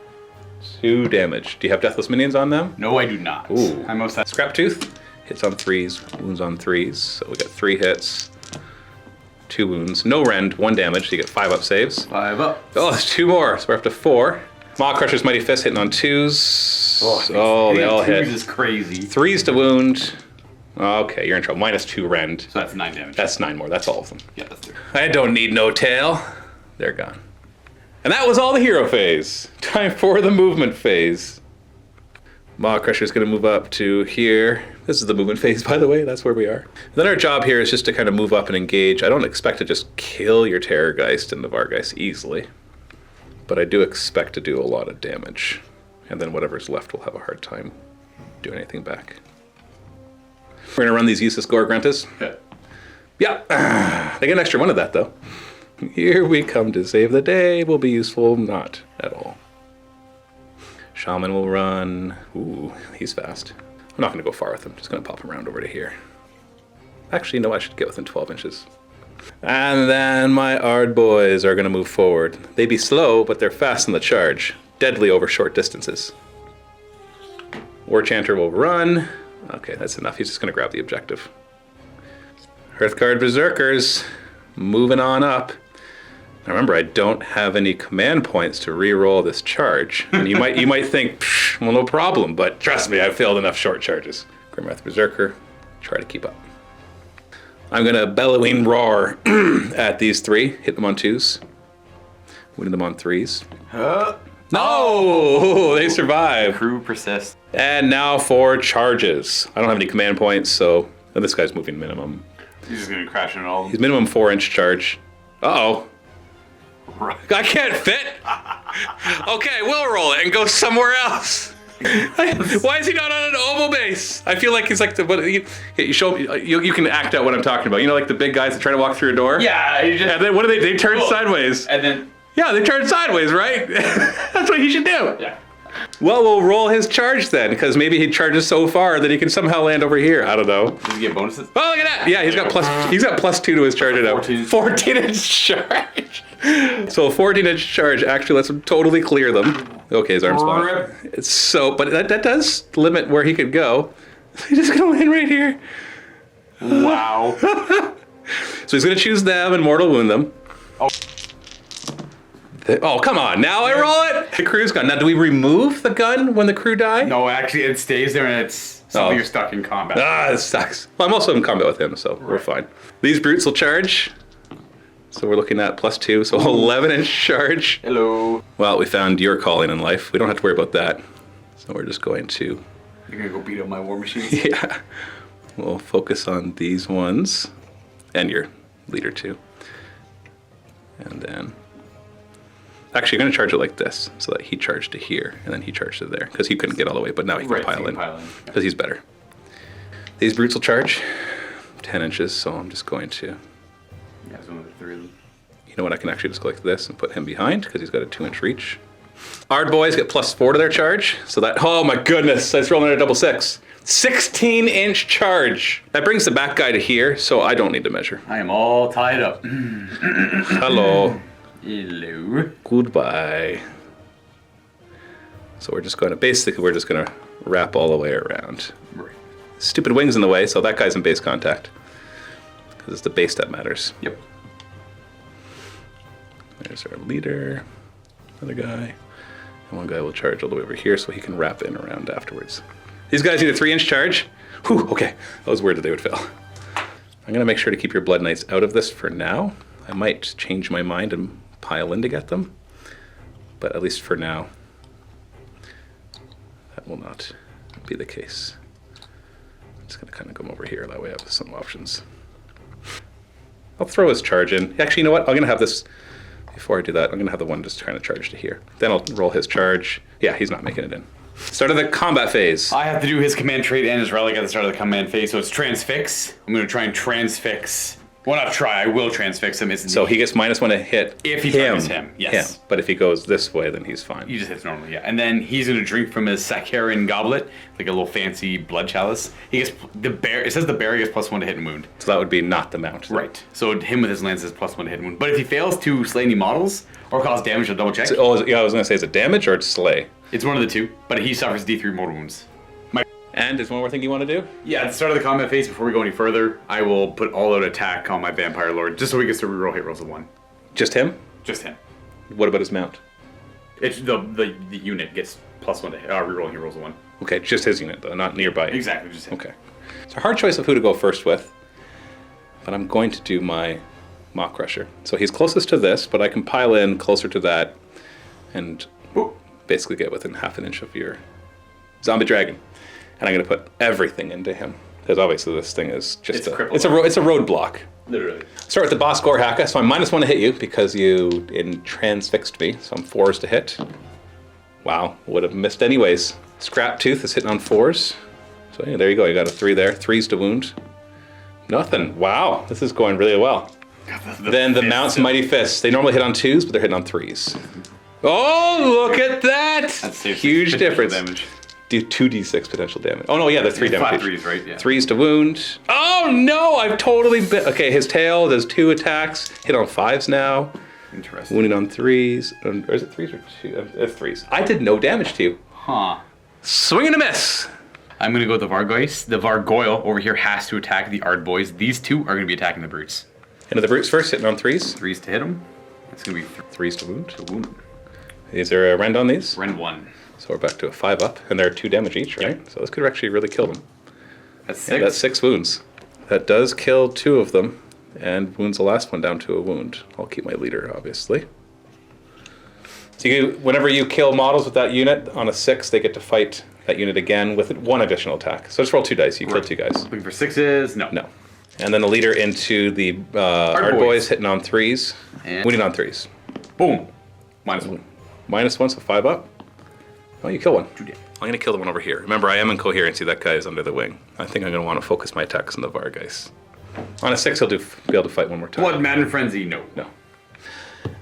2 damage. Do you have Deathless Minions on them? No, I do not. Ooh. I most have. Scrap Tooth. Hits on 3s, wounds on 3s. So we got 3 hits, 2 wounds. No rend, 1 damage, so you get 5 up saves. 5 up. Oh, there's 2 more, so we're up to 4. Maw Crusher's Mighty Fist hitting on 2s. Oh, they all hit. This is crazy. 3s to wound. Okay, you're in trouble. -2 rend. So that's 9 damage. That's 9 more. That's all of them. Yeah, that's 3. I don't need no tail. They're gone. And that was all the hero phase. Time for the movement phase. Maw Crusher's going to move up to here. This is the movement phase, by the way. That's where we are. Then our job here is just to kind of move up and engage. I don't expect to just kill your Terrorgeist and the Vargeist easily. But I do expect to do a lot of damage. And then whatever's left will have a hard time doing anything back. We're going to run these useless Gore Gruntas. Yeah. They get an extra 1 of that, though. Here we come to save the day. Will be useful. Not at all. Shaman will run. Ooh, he's fast. I'm not going to go far with him. Just going to pop him around over to here. Actually, no, I should get within 12 inches. And then my Ard boys are going to move forward. They be slow, but they're fast in the charge. Deadly over short distances. War Chanter will run. Okay, that's enough. He's just going to grab the objective. Hearthguard Berserkers moving on up. Now remember, I don't have any command points to re-roll this charge. And you might think, well, no problem, but trust me, I've failed enough short charges. Grimwrath Berserker, try to keep up. I'm gonna bellowing roar at these 3, hit them on 2s, winning them on 3s. No, they survive. Crew persists. And now for charges. I don't have any command points, so this guy's moving minimum. He's just gonna crash into all. He's minimum 4-inch charge. Uh-oh. Right. I can't fit. Okay, we'll roll it and go somewhere else. Why is he not on an oval base? I feel like he's like the. What, you show me. You can act out what I'm talking about. You know, like the big guys that try to walk through a door. Yeah. You just, And then what do they? They turn sideways. and then. Yeah, they turn sideways, right? That's what he should do. Yeah. Well, we'll roll his charge then, because maybe he charges so far that he can somehow land over here. I don't know. Does he get bonuses? Oh, look at that! Yeah, he's got +2 to his charge now. 14-inch charge. So a 14-inch charge actually lets him totally clear them. Okay, his arm's fine. It's so, but that does limit where he could go. He's just gonna land right here. Wow. So he's gonna choose them and mortal wound them. Oh, come on. Now I roll it. The crew's gone. Now, do we remove the gun when the crew die? No, actually, it stays there and it's something you're stuck in combat. Ah, this sucks. Well, I'm also in combat with him, so we're fine. These brutes will charge. So we're looking at +2, so 11-inch charge. Hello. Well, we found your calling in life. We don't have to worry about that. So we're just going to... You're gonna go beat up my war machines? Yeah. We'll focus on these ones. And your leader, too. And then... Actually, you're going to charge it like this, so that he charged to here, and then he charged to there, because he couldn't get all the way, but now he can pile in, because he's better. These brutes will charge 10 inches, so I'm just going to... Yeah, it's one of the 3 of them. You know what, I can actually just go like this and put him behind, because he's got a 2-inch reach. Ard boys get +4 to their charge, so that... Oh my goodness, I just rolled another double 6. 16-inch charge. That brings the back guy to here, so I don't need to measure. I am all tied up. Hello. Hello. Goodbye. So we're just going to wrap all the way around. Right. Stupid wings in the way, so that guy's in base contact. Because it's the base that matters. Yep. There's our leader. Another guy. And one guy will charge all the way over here so he can wrap in around afterwards. These guys need a 3-inch charge. Whew, okay. That was weird that they would fail. I'm going to make sure to keep your Blood Knights out of this for now. I might change my mind and pile in to get them. But at least for now, that will not be the case. I'm just going to kind of come over here. That way I have some options. I'll throw his charge in. Actually, you know what? I'm going to have this... Before I do that, I'm going to have the one just trying to charge to here. Then I'll roll his charge. Yeah, he's not making it in. Start of the combat phase. I have to do his command trait and his relic at the start of the command phase, so it's transfix. I'm going to try and transfix. Well, not try, I will transfix him. So he gets -1 to hit if he targets him, yes. But if he goes this way, then he's fine. He just hits normally, yeah. And then he's going to drink from his Sakharin goblet, like a little fancy blood chalice. He gets the bear. It says the bear gets +1 to hit and wound. So that would be not the mount. Right. So him with his lance is +1 to hit and wound. But if he fails to slay any models or cause damage, I'll double check. So, yeah, I was going to say, is it damage or it's slay? It's one of the two, but he suffers D3 mortal wounds. And is one more thing you want to do? Yeah, at the start of the combat phase, before we go any further, I will put all-out attack on my Vampire Lord, just so he gets to reroll hit rolls of 1. Just him? Just him. What about his mount? It's the unit gets +1 to reroll hit rolls of 1. Okay, just his unit though, not nearby. Exactly, just him. Okay. It's a hard choice of who to go first with, but I'm going to do my Maw Crusher. So he's closest to this, but I can pile in closer to that and basically get within half an inch of your zombie dragon. And I'm going to put everything into him. Because obviously this thing is just it's a roadblock. Literally. Start with the boss gore haka. So I'm -1 to hit you because you transfixed me. So I'm 4s to hit. Wow, would have missed anyways. Scrap Tooth is hitting on 4s. So yeah, there you go. You got a 3 there. 3s to wound. Nothing. Wow, this is going really well. Then the Mount's Mighty Fists. They normally hit on 2s, but they're hitting on 3s. Oh, look at that! That's huge difference. Damage. Do 2d6 potential damage. Oh no, yeah, they're 3 damage. 3s, right? Yeah. 3s to wound. Oh no, I've totally okay, his tail does 2 attacks. Hit on 5s now. Interesting. Wounding on 3s. Or is it 3s or 2? It's 3s. I did no damage to you. Huh. Swing and a miss. I'm going to go with the Vargoyce. The Vargoyle over here has to attack the Ard Boys. These two are going to be attacking the Brutes. Into the Brutes first, hitting on 3s. 3s to hit them. It's going to be 3s to wound. To wound. Is there a rend on these? Rend 1. So we're back to a 5 up, and they're 2 damage each, right? Yep. So this could actually really kill them. That's 6. Yeah, that's 6 wounds. That does kill 2 of them, and wounds the last one down to a wound. I'll keep my leader, obviously. So whenever you kill models with that unit, on a 6, they get to fight that unit again with 1 additional attack. So just roll 2 dice. You kill 2 guys. Looking for 6s? No. No. And then the leader into the Ard Boys, hitting on 3s, and wounding on 3s. Boom. -1. -1, so 5 up. Oh, you kill 1. 2 damage. I'm going to kill the one over here. Remember, I am in coherency. That guy is under the wing. I think I'm going to want to focus my attacks on the Vargoyce. On a 6, he'll be able to fight 1 more time. Blood, Madden Frenzy? No. No.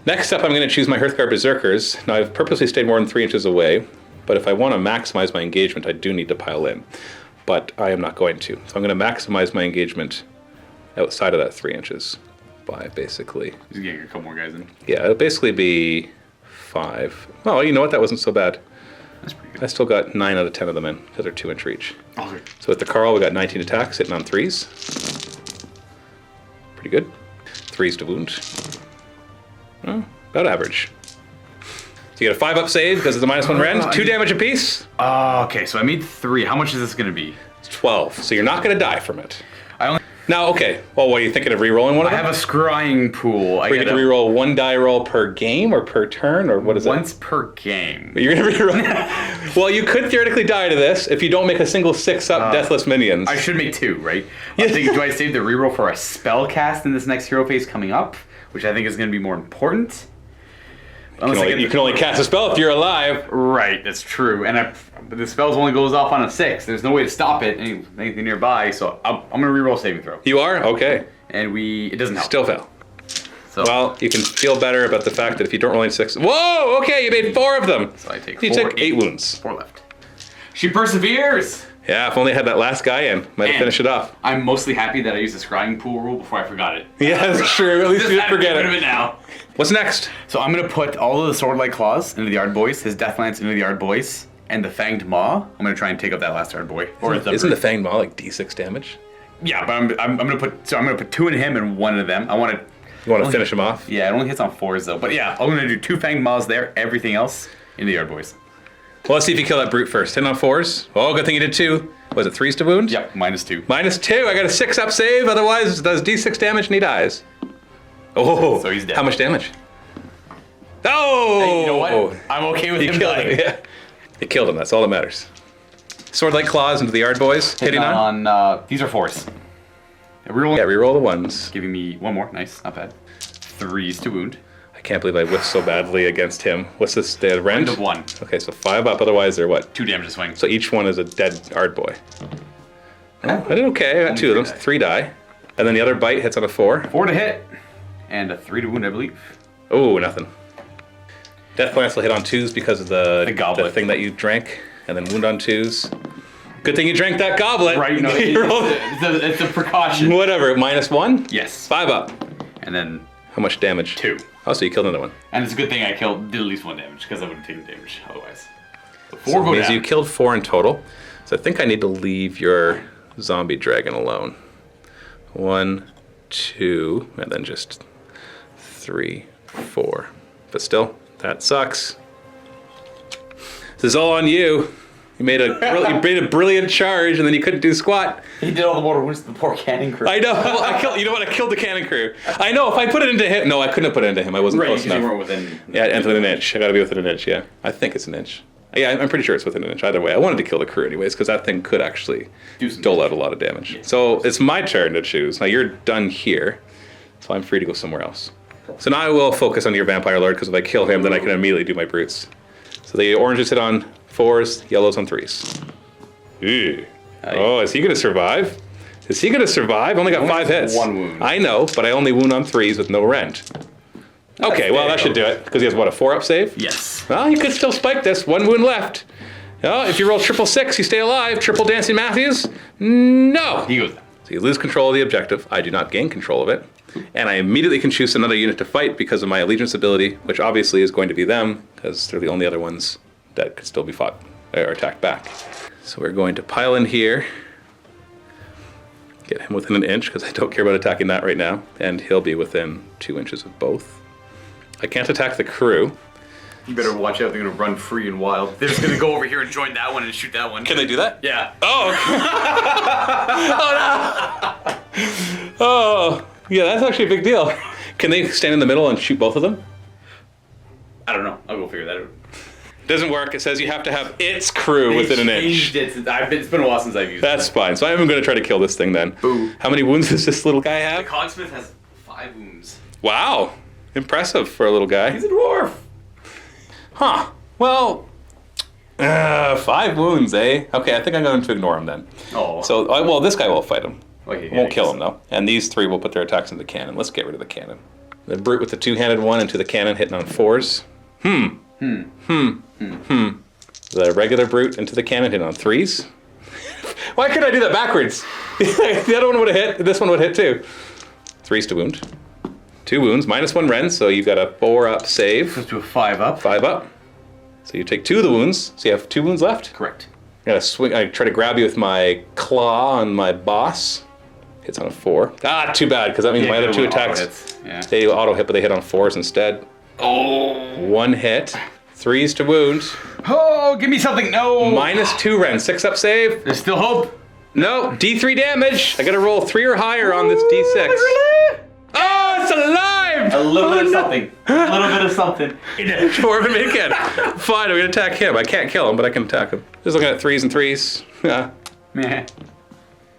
Next up, I'm going to choose my Hearthguard Berserkers. Now, I've purposely stayed more than 3 inches away, but if I want to maximize my engagement, I do need to pile in. But I am not going to. So I'm going to maximize my engagement outside of that 3 inches by basically... Just getting a couple more guys in. Yeah, it'll basically be 5. Oh, you know what? That wasn't so bad. That's pretty good. I still got 9 out of 10 of them in, because they're 2 inch reach. Oh, good. So with the Carl, we got 19 attacks, hitting on 3s. Pretty good. 3s to wound. Oh, about average. So you get a 5 up save, because it's a -1 rend. 2 damage apiece. Okay, so I made 3. How much is this going to be? It's 12, so you're not going to die from it. I only... Now, okay. Well, what are you thinking of re-rolling one of I them? have a scrying pool. Are you going to re-roll 1 die roll per game or per turn, or what is it? Once per game. You're going to re-roll. Well, you could theoretically die to this if you don't make a single 6 up deathless minions. I should make 2, right? I'm thinking, do I save the reroll for a spell cast in this next hero phase coming up, which I think is going to be more important? You can only cast a spell if you're alive. Right, that's true. And but the spells only goes off on a 6. There's no way to stop it, anything nearby, so I'm going to reroll saving throw. You are? Okay. And it doesn't help. Still fail. So, well, you can feel better about the fact that if you don't roll any 6... Whoa! Okay, you made 4 of them! So I take you 4, took 8 wounds. 4 left. She perseveres! Yeah, if only I had that last guy in, might have And finished it off. I'm mostly happy that I used the scrying pool rule before I forgot it. Yeah, that's true. At least you didn't forget Rid of it. it now. What's next? So I'm gonna put all of the Swordlight Claws into the Yard Boys, his Deathlance into the Yard Boys, and the Fanged Maw. I'm gonna try and take up that last Yard Boy. Or Isn't the Fanged Maw like D6 damage? Yeah, but I'm gonna put 2 into him and 1 into them. I want to. You want to finish him off? Yeah, it only hits on 4s though. But yeah, I'm gonna do 2 Fanged Maws there. Everything else in the Yard Boys. Well, let's see if you kill that brute first. 10 on 4s. Oh, good thing you did 2. Was it 3s to wound? Yep, -2. -2. I got a 6-up save. Otherwise, it does D6 damage and he dies. Oh, So he's dead. How much damage? Oh! Hey, you know what? I'm okay with You him killed dying. him. Yeah. You killed him. That's all that matters. Swordlight Claws into the Yard Boys. Hitting on? These are 4s. Reroll. Yeah, reroll the 1s. Giving me 1 more. Nice, not bad. 3s to wound. I can't believe I whiffed so badly against him. What's this? The rend? End of 1. Okay, so 5 up. Otherwise, they're what? 2 damage to swing. So each one is a dead Yard Boy. Oh, I did okay. I got 2 of them. 3 die. And then the other bite hits on a 4. 4 to hit. And a 3 to wound, I believe. Oh, nothing. Death Glance will hit on 2s because of the goblet. thing that you drank, and then wound on 2s. Good thing you drank that goblet. Right, no, it's a precaution. Whatever, -1? Yes. 5 up. And then How much damage? 2. Oh, so you killed another one. And it's a good thing I did at least 1 damage, because I would have taken damage otherwise. So 4 So it go means down. you killed 4 in total. So I think I need to leave your zombie dragon alone. 1, 2, and then just 3, 4. But still, that sucks. This is all on you. You made a brilliant charge, and then you couldn't do squat. He did all the mortal wounds to the poor cannon crew. I know. You know what? I killed the cannon crew. I know. If I put it into him, no, I couldn't have put it into him. I wasn't Right, close because you enough. weren't within... Yeah, within an inch. I got to be within an inch. Yeah, I think it's an inch. Yeah, I'm pretty sure it's within an inch. Either way, I wanted to kill the crew anyways because that thing could actually Do some dole out a lot of damage. So it's my turn to choose. Now you're done here, so I'm free to go somewhere else. So now I will focus on your vampire lord because if I kill him, then I can immediately do my brutes. So the oranges hit on 4s, yellows on 3s. Ooh. Oh, is he gonna survive? Is he gonna survive? Only got Only 5 hits. 1 wound. I know, but I only wound on 3s with no rend. Okay, well that should do it because he has what, a 4-up save? Yes. Well, he could still spike this. 1 wound left. Oh, if you roll 666, you stay alive. Triple Dancing Matthews? No. He goes down. So you lose control of the objective. I do not gain control of it. And I immediately can choose another unit to fight because of my allegiance ability, which obviously is going to be them because they're the only other ones that could still be fought or attacked back. So we're going to pile in here. Get him within an inch because I don't care about attacking that right now. And he'll be within 2 inches of both. I can't attack the crew. You better watch out. They're going to run free and wild. They're just going to go over here and join that one and shoot that one. Can they do that? Yeah. Oh! Oh, no! Oh, yeah, that's actually a big deal. Can they stand in the middle and shoot both of them? I don't know. I'll go figure that out. Doesn't work. It says you have to have its crew within an inch. It's been a while since I've used That's fine. So I'm going to try to kill this thing then. Boo. How many wounds does this little guy The have? Cogsmith has 5 wounds. Wow. Impressive for a little guy. He's a dwarf. Huh. Well, 5 wounds, eh? Okay, I think I'm going to ignore him then. Oh. So, well, this guy will fight him. Okay, yeah, Won't I kill guess him though. And these 3 will put their attacks into the cannon. Let's get rid of the cannon. The brute with the 2-handed one into the cannon hitting on 4s. The regular brute into the cannon hitting on 3s. Why couldn't I do that backwards? The other one would have hit. This one would hit too. 3s to wound. 2 wounds, -1 rend, so you've got a 4-up save. Let's do a 5 up. 5 up. So you take 2 of the wounds. So you have 2 wounds left. Correct. I gotta swing. I try to grab you with my claw on my boss. Hits on a 4. Ah, too bad, because that means my other 2 attacks. Yeah. They auto hit, but they hit on 4s instead. Oh. 1 hit. 3s to wound. Oh, give me something. No. -2 rend. 6-up save. There's still hope. No. D3 damage. I gotta roll 3 or higher on this D6. Oh, it's alive! A little bit of something. A little bit of something. Dwarven Midcat. Fine, I'm gonna attack him. I can't kill him, but I can attack him. Just looking at 3s and 3s. Yeah. Meh.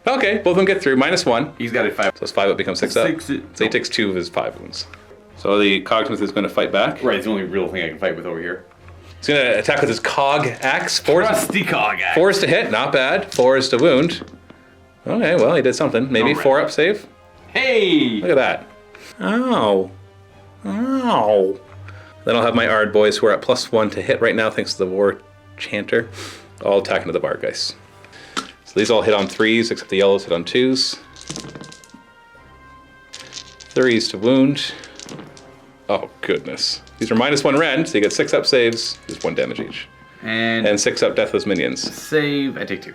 Okay, both of them get through. -1. He's got a 5. So it's 5 up becomes 6 up. So he takes 2 of his 5 wounds. So the Cogsmith is going to fight back. Right, it's the only real thing I can fight with over here. He's going to attack with his Cog Axe. 4 Rusty Cog Axe. 4s to hit, not bad. 4s to wound. Okay, well, he did something. Maybe Alright. 4-up save. Hey! Look at that. Ow. Ow. Then I'll have my Ard boys who are at +1 to hit right now thanks to the War Chanter. All attacking to the Bargeist. So these all hit on 3s, except the yellows hit on 2s. 3s to wound. Oh, goodness. These are -1 rend, so you get 6 up saves, just 1 damage each. And 6 up deathless minions. save, I take 2.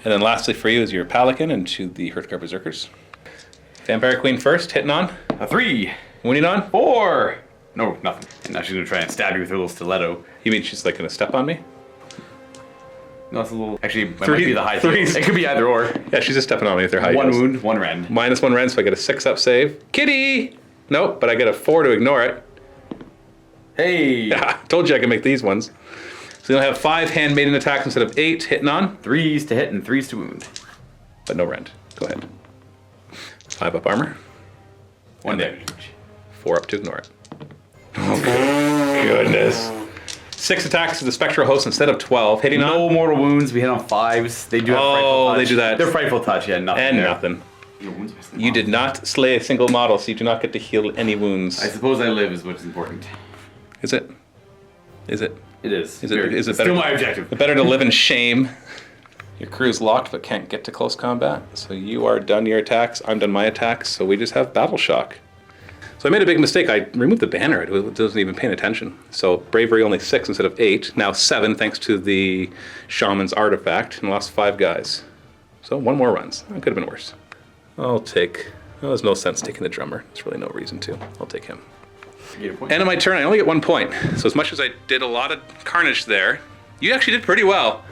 And then lastly for you is your Pelican into the Hearthguard Berserkers. Vampire Queen first, hitting on. A 3. Wounding on. 4. No, nothing. And now she's gonna try and stab you with her little stiletto. You mean she's like gonna step on me? No, it's a little. Actually, it might Three- be the high threes. field. It could be either or. Yeah, she's just stepping on me with her high 1 heels. wound, 1 rend. -1 rend, so I get a 6 up save. Kitty! Nope, but I get a 4 to ignore it. Hey! Told you I could make these ones. So you'll have 5 handmaiden attacks instead of 8 hitting on, 3s to hit and 3s to wound. but no rend. Go ahead. 5 up armor, 1 And damage. 4 up to ignore it. Oh, goodness. 6 attacks to the spectral host instead of 12, hitting No on, mortal wounds. We hit on 5s. They do have frightful Oh, touch. they do that. They're frightful touch. Yeah, nothing. and there. nothing. Your wounds are missing You off. did not slay a single model, so you do not get to heal any wounds. I suppose I live is what's important. Is it? Is it? It is. Is it- is it It's better- still my objective? Better to live in shame. Your crew's locked but can't get to close combat. So you are done your attacks, I'm done my attacks, so we just have battle shock. So I made a big mistake. I removed the banner. It wasn't even paying attention. So bravery only 6 instead of 8. Now 7 thanks to the shaman's artifact, and lost 5 guys. So 1 more runs. It could have been worse. I'll take... Well, there's no sense taking the drummer. There's really no reason to. I'll take him. You get a point. End of my turn, I only get 1 point. So as much as I did a lot of carnage there, you actually did pretty well.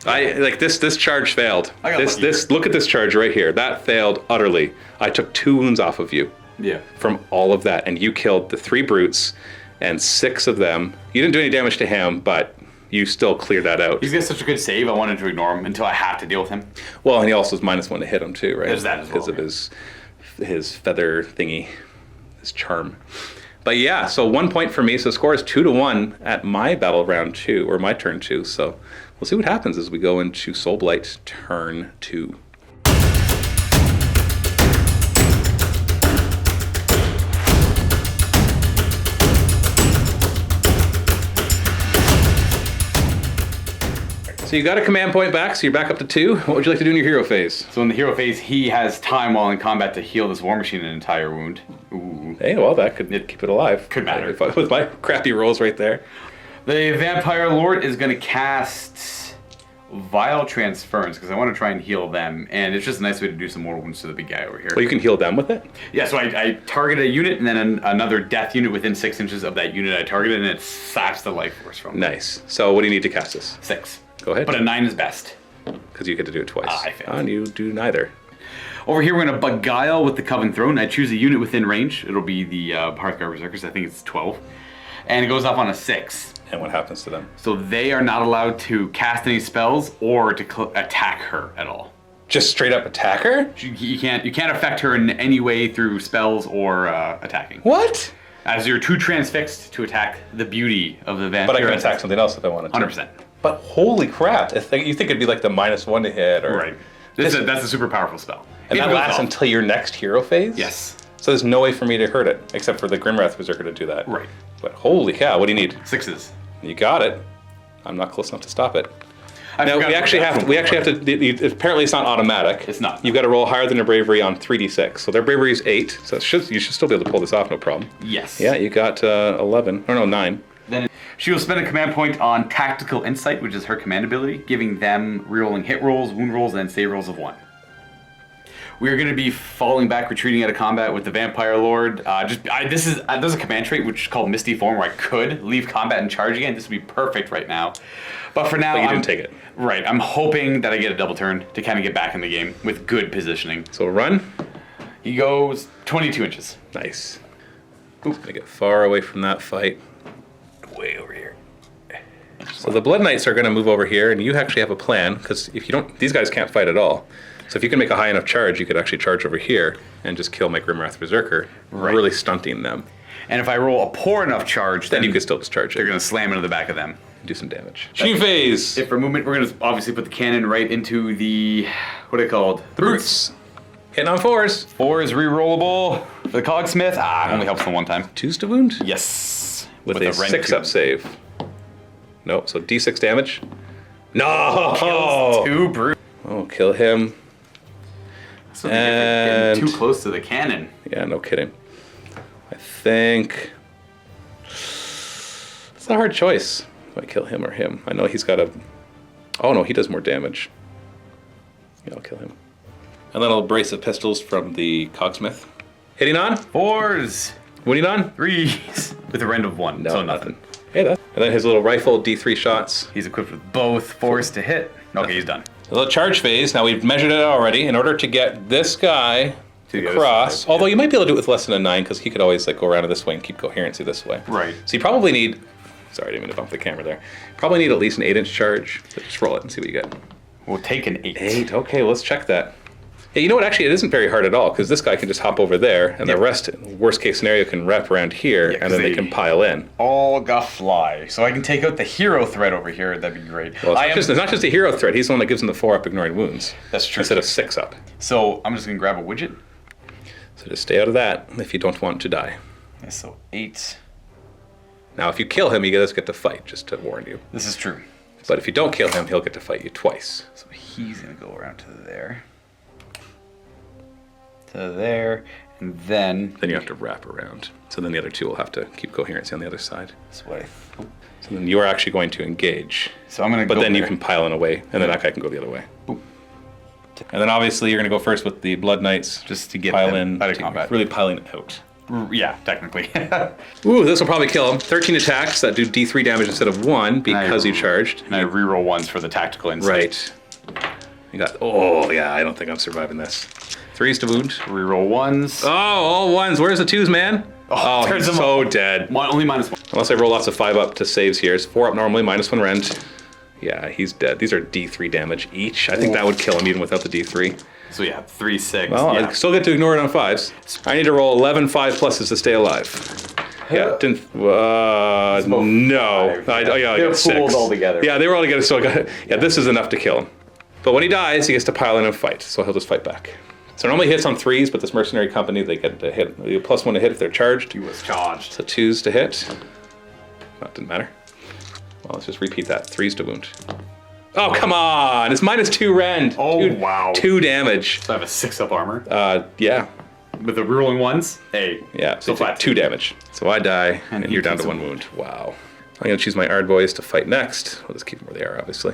This charge failed. I got lucky here. Look at this charge right here. That failed utterly. I took 2 wounds off of you Yeah. from all of that, and you killed the 3 brutes and 6 of them. You didn't do any damage to him, but you still cleared that out. He's got such a good save, I wanted to ignore him until I had to deal with him. Well, and he also is -1 to hit him too, right? There's that as well, Because of his feather thingy, his charm. But yeah, so 1 point for me. So the score is 2-1 at my battle round 2, or my turn 2. So we'll see what happens as we go into Soulblight turn 2. So you got a command point back, so you're back up to 2. What would you like to do in your hero phase? So in the hero phase, he has time while in combat to heal this war machine an entire wound. Ooh. Hey, well, that could keep it alive. Could matter. With my crappy rolls right there. The Vampire Lord is going to cast Vile Transference because I want to try and heal them, and it's just a nice way to do some mortal wounds to the big guy over here. Well, you can heal them with it. Yeah, so I target a unit and then another death unit within 6 inches of that unit I targeted, and it saps the life force from them. Nice. So what do you need to cast this? 6. Go ahead. But a 9 is best. Because you get to do it twice. I failed. And you do neither. Over here, we're going to Beguile with the Coven Throne. I choose a unit within range. It'll be the Hearthguard Berserkers. I think it's 12. And it goes off on a 6. And what happens to them? So they are not allowed to cast any spells or to attack her at all. Just straight up attack her? You can't affect her in any way through spells or attacking. What? As you're too transfixed to attack the beauty of the vampire. But I can attack something else if I wanted to. 100%. But holy crap. You think it'd be like the -1 to hit or... Right. That's a super powerful spell. And If that it goes lasts off. until your next hero phase? Yes. So there's no way for me to hurt it, except for the Grimwrath Berserker to do that. Right. But holy cow, what do you need? 6s. You got it. I'm not close enough to stop it. I Now forgot we about actually that. have to. Apparently, it's not automatic. It's not. You've got to roll higher than your bravery on 3d6. So their bravery is 8. So you should still be able to pull this off, no problem. Yes. Yeah, you got 11. Or no, 9. Then she will spend a command point on Tactical Insight, which is her command ability, giving them rerolling hit rolls, wound rolls, and save rolls of 1. We are going to be falling back, retreating out of combat with the Vampire Lord. There's a command trait which is called Misty Form, where I could leave combat and charge again. This would be perfect right now. But for now, But you didn't take it. Right. I'm hoping that I get a double turn to kind of get back in the game with good positioning. So run. He goes 22 inches. Nice. Oop. Gonna get far away from that fight. Way over here. So the Blood Knights are going to move over here, and you actually have a plan, because if you don't, these guys can't fight at all. So if you can make a high enough charge, you could actually charge over here and just kill my Grimwrath Berserker, Right. really stunting them. And if I roll a poor enough charge, Then you could still discharge they're it, going to slam into the back of them. do some damage. G phase. If for movement, we're going to obviously put the cannon right into the, what are they called? The brutes. Hitting on 4s. 4 is re-rollable. For the Cogsmith, it only helps them one time. 2s to wound. Yes. With a rend 6-up two. save. Nope. So D6 damage. No. Kills 2 brutes. Oh, kill him. Getting too close to the cannon. Yeah, no kidding. I think it's a hard choice. Do I kill him or him? I know he's got a... Oh no, he does more damage. Yeah, I'll kill him. And then I'll brace of pistols from the cogsmith. Hitting on? 4s. Winning on? 3s. With a rend of 1, No, so nothing. Hey, that. And then his little rifle, D3 shots. He's equipped with both 4s to hit. Okay, he's done. A little charge phase. Now we've measured it already. In order to get this guy To the other across, side, although you might be able to do it with less than a 9 because he could always like go around to this way and keep coherency this way. Right. So you probably need, sorry, I didn't mean to bump the camera there. Probably need at least an 8-inch charge. So just roll it and see what you get. We'll take an 8. 8, okay, well, let's check that. Yeah, you know what, actually it isn't very hard at all because this guy can just hop over there and the rest, worst case scenario, can wrap around here and then they can pile in. All got fly. So I can take out the hero threat over here. That'd be great. Well, it's not just a hero threat. He's the one that gives him the 4-up ignoring wounds. That's true. Instead of 6-up. So I'm just going to grab a widget. So just stay out of that if you don't want to die. Yeah, so 8. Now, if you kill him, you guys get to fight, just to warn you. This is true. But if you don't kill him, he'll get to fight you twice. So he's going to go around to there. To there. And then Then you have to wrap around. So then the other two will have to keep coherency on the other side. this way. So then you are actually going to engage. So I'm going to go But then you there. can pile in away, and then that guy can go the other way. Boom. And then obviously you're going to go first with the Blood Knights. Just to get pile them in, out of to combat. really piling out. Yeah, technically. Ooh, this will probably kill him. 13 attacks that do D3 damage instead of 1 because you charged. And I reroll 1s for the tactical insight. Right. You got, oh yeah, I don't think I'm surviving this. 3s to wound. Reroll 1s. Oh, all 1s. Where's the 2s, man? Oh, turns he's him so up. dead. Only -1. Unless I roll lots of 5-up to saves here. It's 4-up normally, -1 rend. Yeah, he's dead. These are D3 damage each. I think that would kill him even without the D3. So yeah, 3, 6. Well, yeah. I still get to ignore it on 5s. I need to roll 11 5 pluses to stay alive. Yeah, didn't. No. I got 6. pooled all together. Yeah, they were all together, so I got. Yeah, this is enough to kill him. But when he dies, he gets to pile in and fight, so he'll just fight back. So normally hits on 3s, but this Mercenary Company, they get to hit. You +1 to hit if they're charged. He was charged. So 2s to hit. That didn't matter. Well, let's just repeat that. 3s to wound. Oh, come on! It's -2 rend. Oh, wow. 2 damage. So I have a 6-up armor. Yeah. With the rerolling 1s. Hey. Yeah, so So flat. 2 damage. So I die, And and he you're down takes to a 1 wound. Wow. I'm going to choose my Ard Boys to fight next. We'll just keep them where they are, obviously.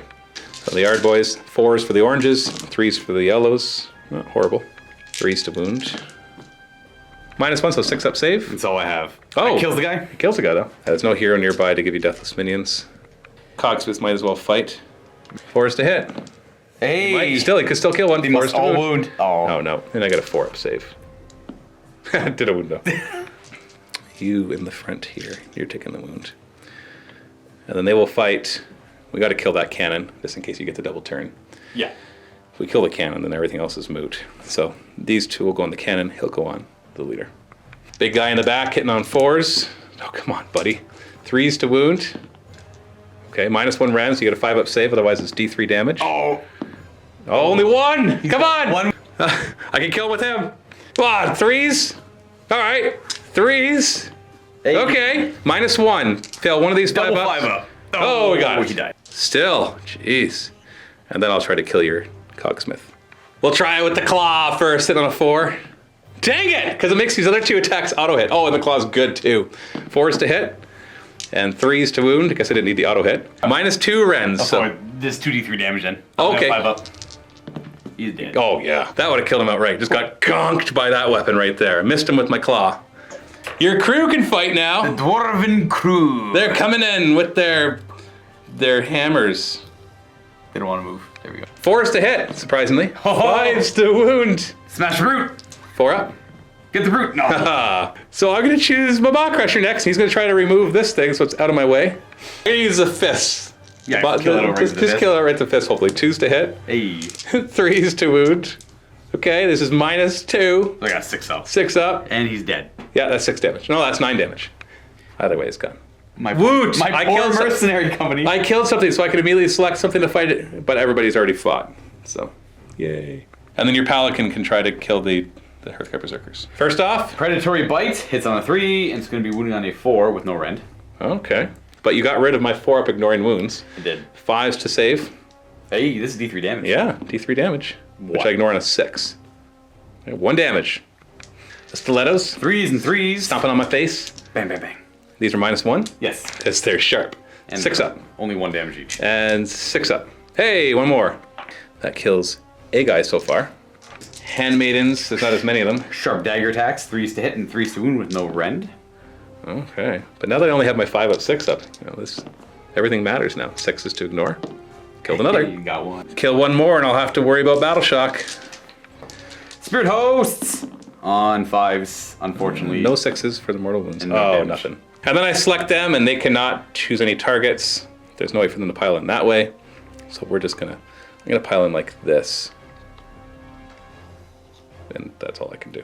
So the Ard Boys, 4s for the oranges, 3s for the yellows. Not horrible. 3s to wound. -1, so 6-up save. That's all I have. Oh. That kills the guy? It kills the guy, though. There's no hero nearby to give you deathless minions. Cogsmith might as well fight. 4s to hit. Hey. He could still kill one. He 4s must to all wound. wound. Oh. Oh, no. And I got a 4-up save. Did a wound, though. You in the front here. You're taking the wound. And then they will fight. We got to kill that cannon, just in case you get the double turn. Yeah. If we kill the cannon, then everything else is moot. So these two will go on the cannon. He'll go on the leader. Big guy in the back hitting on 4s. Oh, come on, buddy. 3s to wound. Okay, -1 rend, so you get a 5-up save. Otherwise, it's D3 damage. Oh. Oh, only 1! Come on! 1. I can kill him with him. Ah, 3s. All right, 3s. Hey. Okay, -1. Fail one of these Double 5-ups. 5-up. Oh, we got it. He died. Still, jeez. And then I'll try to kill your cogsmith. We'll try it with the claw first, sitting on a 4. Dang it! Because it makes these other 2 attacks auto hit. Oh, and the claw's good too. 4s to hit, and 3s to wound. I guess I didn't need the auto hit. -2 rends. So. So this 2d3 damage then. Okay. 5-up. He's dead. Oh yeah, that would have killed him outright. Just got conked by that weapon right there. I missed him with my claw. Your crew can fight now. Dwarven crew. They're coming in with their hammers. They don't want to move. There we go. 4s to hit, surprisingly. Oh. 5s to wound. Smash the brute. 4-up. Get the brute. No. So I'm gonna choose my Maw Crusher next. He's gonna try to remove this thing so it's out of my way. I'm gonna use the fist. Yeah, kill it over just into the fist. kill it right to the fist, hopefully. 2s to hit. Hey. 3s to wound. Okay, this is -2. I got 6-up. 6-up. And he's dead. Yeah, that's 6 damage. No, that's 9 damage. Either way, it's gone. My Woot! My I poor killed some- mercenary company. I killed something, so I could immediately select something to fight it, but everybody's already fought. So, yay. And then your Pelican can try to kill the Hearthcare Berserkers. First off, Predatory bite hits on a 3, and it's going to be wounding on a 4 with no rend. okay. But you got rid of my 4-up ignoring wounds. I did. 5s to save. Hey, this is D3 damage. Yeah, D3 damage, which What? I ignore on a 6. Okay, 1 damage. The stilettos, 3s and 3s. stomping on my face. Bang, bang, bang. These are -1 Yes. because they're sharp. And 6 up. Only 1 damage each. And 6 up. Hey, 1 more. That kills a guy so far. Handmaidens, there's not as many of them. Sharp dagger attacks, 3s to hit and 3s to wound with no rend. Okay, but now that I only have my 5 up, 6 up, everything matters now. 6 is to ignore. Killed another. You got 1. Kill 1 more and I'll have to worry about Battle Shock. Spirit hosts on 5s, unfortunately. No 6s for the mortal wounds. And no Oh, damage. nothing. And then I select them and they cannot choose any targets. There's no way for them to pile in that way. So we're just I'm gonna pile in like this. And that's all I can do.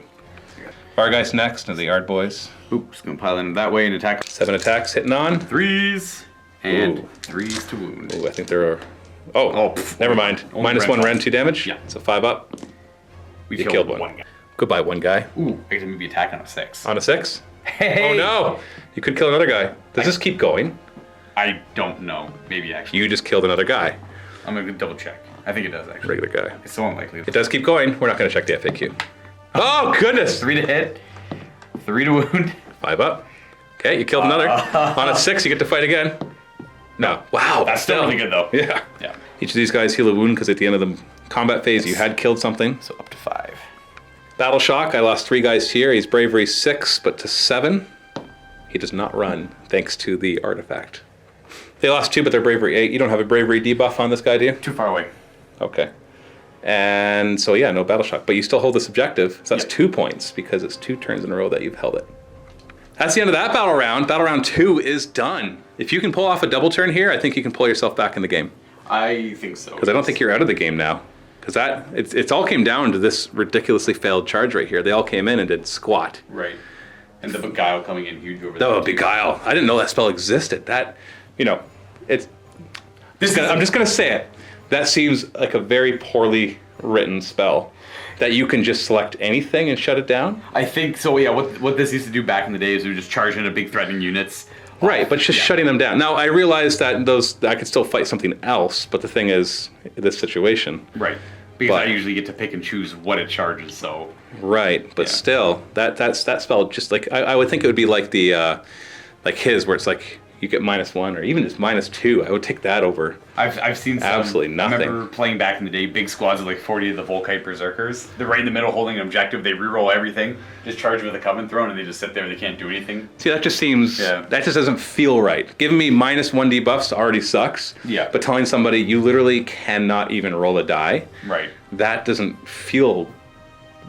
Vargeist next, and the Ard Boys. Ooh, just gonna pile in that way and attack. 7 attacks hitting on. 3s and Ooh. 3s to wound. Ooh, I think there are. Oh, never mind. Only -1 rend. rend, 2 damage. Yeah. So 5 up. We You killed one. guy. Goodbye, 1 guy. Ooh, I get to maybe attack on a 6. On a 6? Hey! Oh no! You could kill another guy. Does this keep going? I don't know. Maybe actually. You just killed another guy. I'm gonna double check. I think it does actually. Regular guy. It's so unlikely. It does keep going. We're not going to check the FAQ. Oh, goodness! 3 to hit, 3 to wound. 5 up. Okay, you killed another. On a 6, you get to fight again. No. Wow. That's still really good though. Yeah. Yeah. Each of these guys heal a wound because at the end of the combat phase you had killed something. So up to 5. Battle Shock, I lost 3 guys here. He's Bravery 6, but to 7. He does not run, thanks to the artifact. They lost 2, but they're Bravery 8. You don't have a Bravery debuff on this guy, do you? Too far away. Okay. And so, yeah, no Battle Shock. But you still hold this objective. So that's Yep. 2 points because it's 2 turns in a row that you've held it. That's the end of that battle round. Battle round 2 is done. If you can pull off a double turn here, I think you can pull yourself back in the game. I think so. Because I don't think you're out of the game now. Because it's all came down to this ridiculously failed charge right here. They all came in and did squat. Right. And the Beguile coming in huge over there. Oh, Beguile. I didn't know that spell existed. That, it's... I'm just going to say it. That seems like a very poorly written spell. That you can just select anything and shut it down. I think so. Yeah. What this used to do back in the day is we were just charging into big threatening units. Right, but just shutting them down. Now, I realize that I could still fight something else, but the thing is, this situation... Right. Because But- I usually get to pick and choose what it charges. So. Right, but Yeah. still, that spell just like... I would think it would be like the... like his, where it's like, you get -1, or even just -2. I would take that over. I've seen some, Absolutely nothing. I remember playing back in the day, big squads of like 40 of the Volkite Berserkers. They're right in the middle holding an objective. They reroll everything, just charge with a Coven Throne, and they just sit there. They can't do anything. See, that just seems... Yeah. That just doesn't feel right. Giving me -1 debuffs already sucks. Yeah. But telling somebody you literally cannot even roll a die, Right. that doesn't feel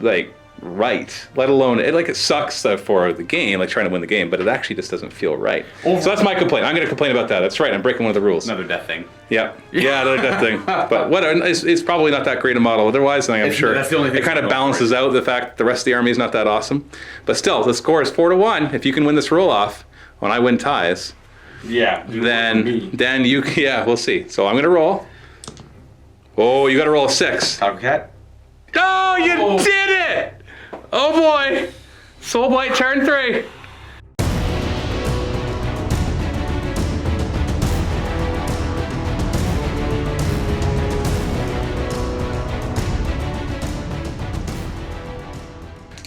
like right. Let alone it sucks for the game, like trying to win the game, but it actually just doesn't feel right. So that's my complaint. I'm going to complain about that. That's right. I'm breaking one of the rules. Another death thing. Yeah, another death thing. But whatever. It's probably not that great a model otherwise. I'm sure that's the only thing it kind of to go balances out the fact that the rest of the army is not that awesome. But still, the score is 4-1. If you can win this roll off when I win ties, Yeah. then you we'll see. So I'm going to roll. Oh, you got to roll a 6. Copycat. Oh, you did it! Oh boy! Soulblight turn 3.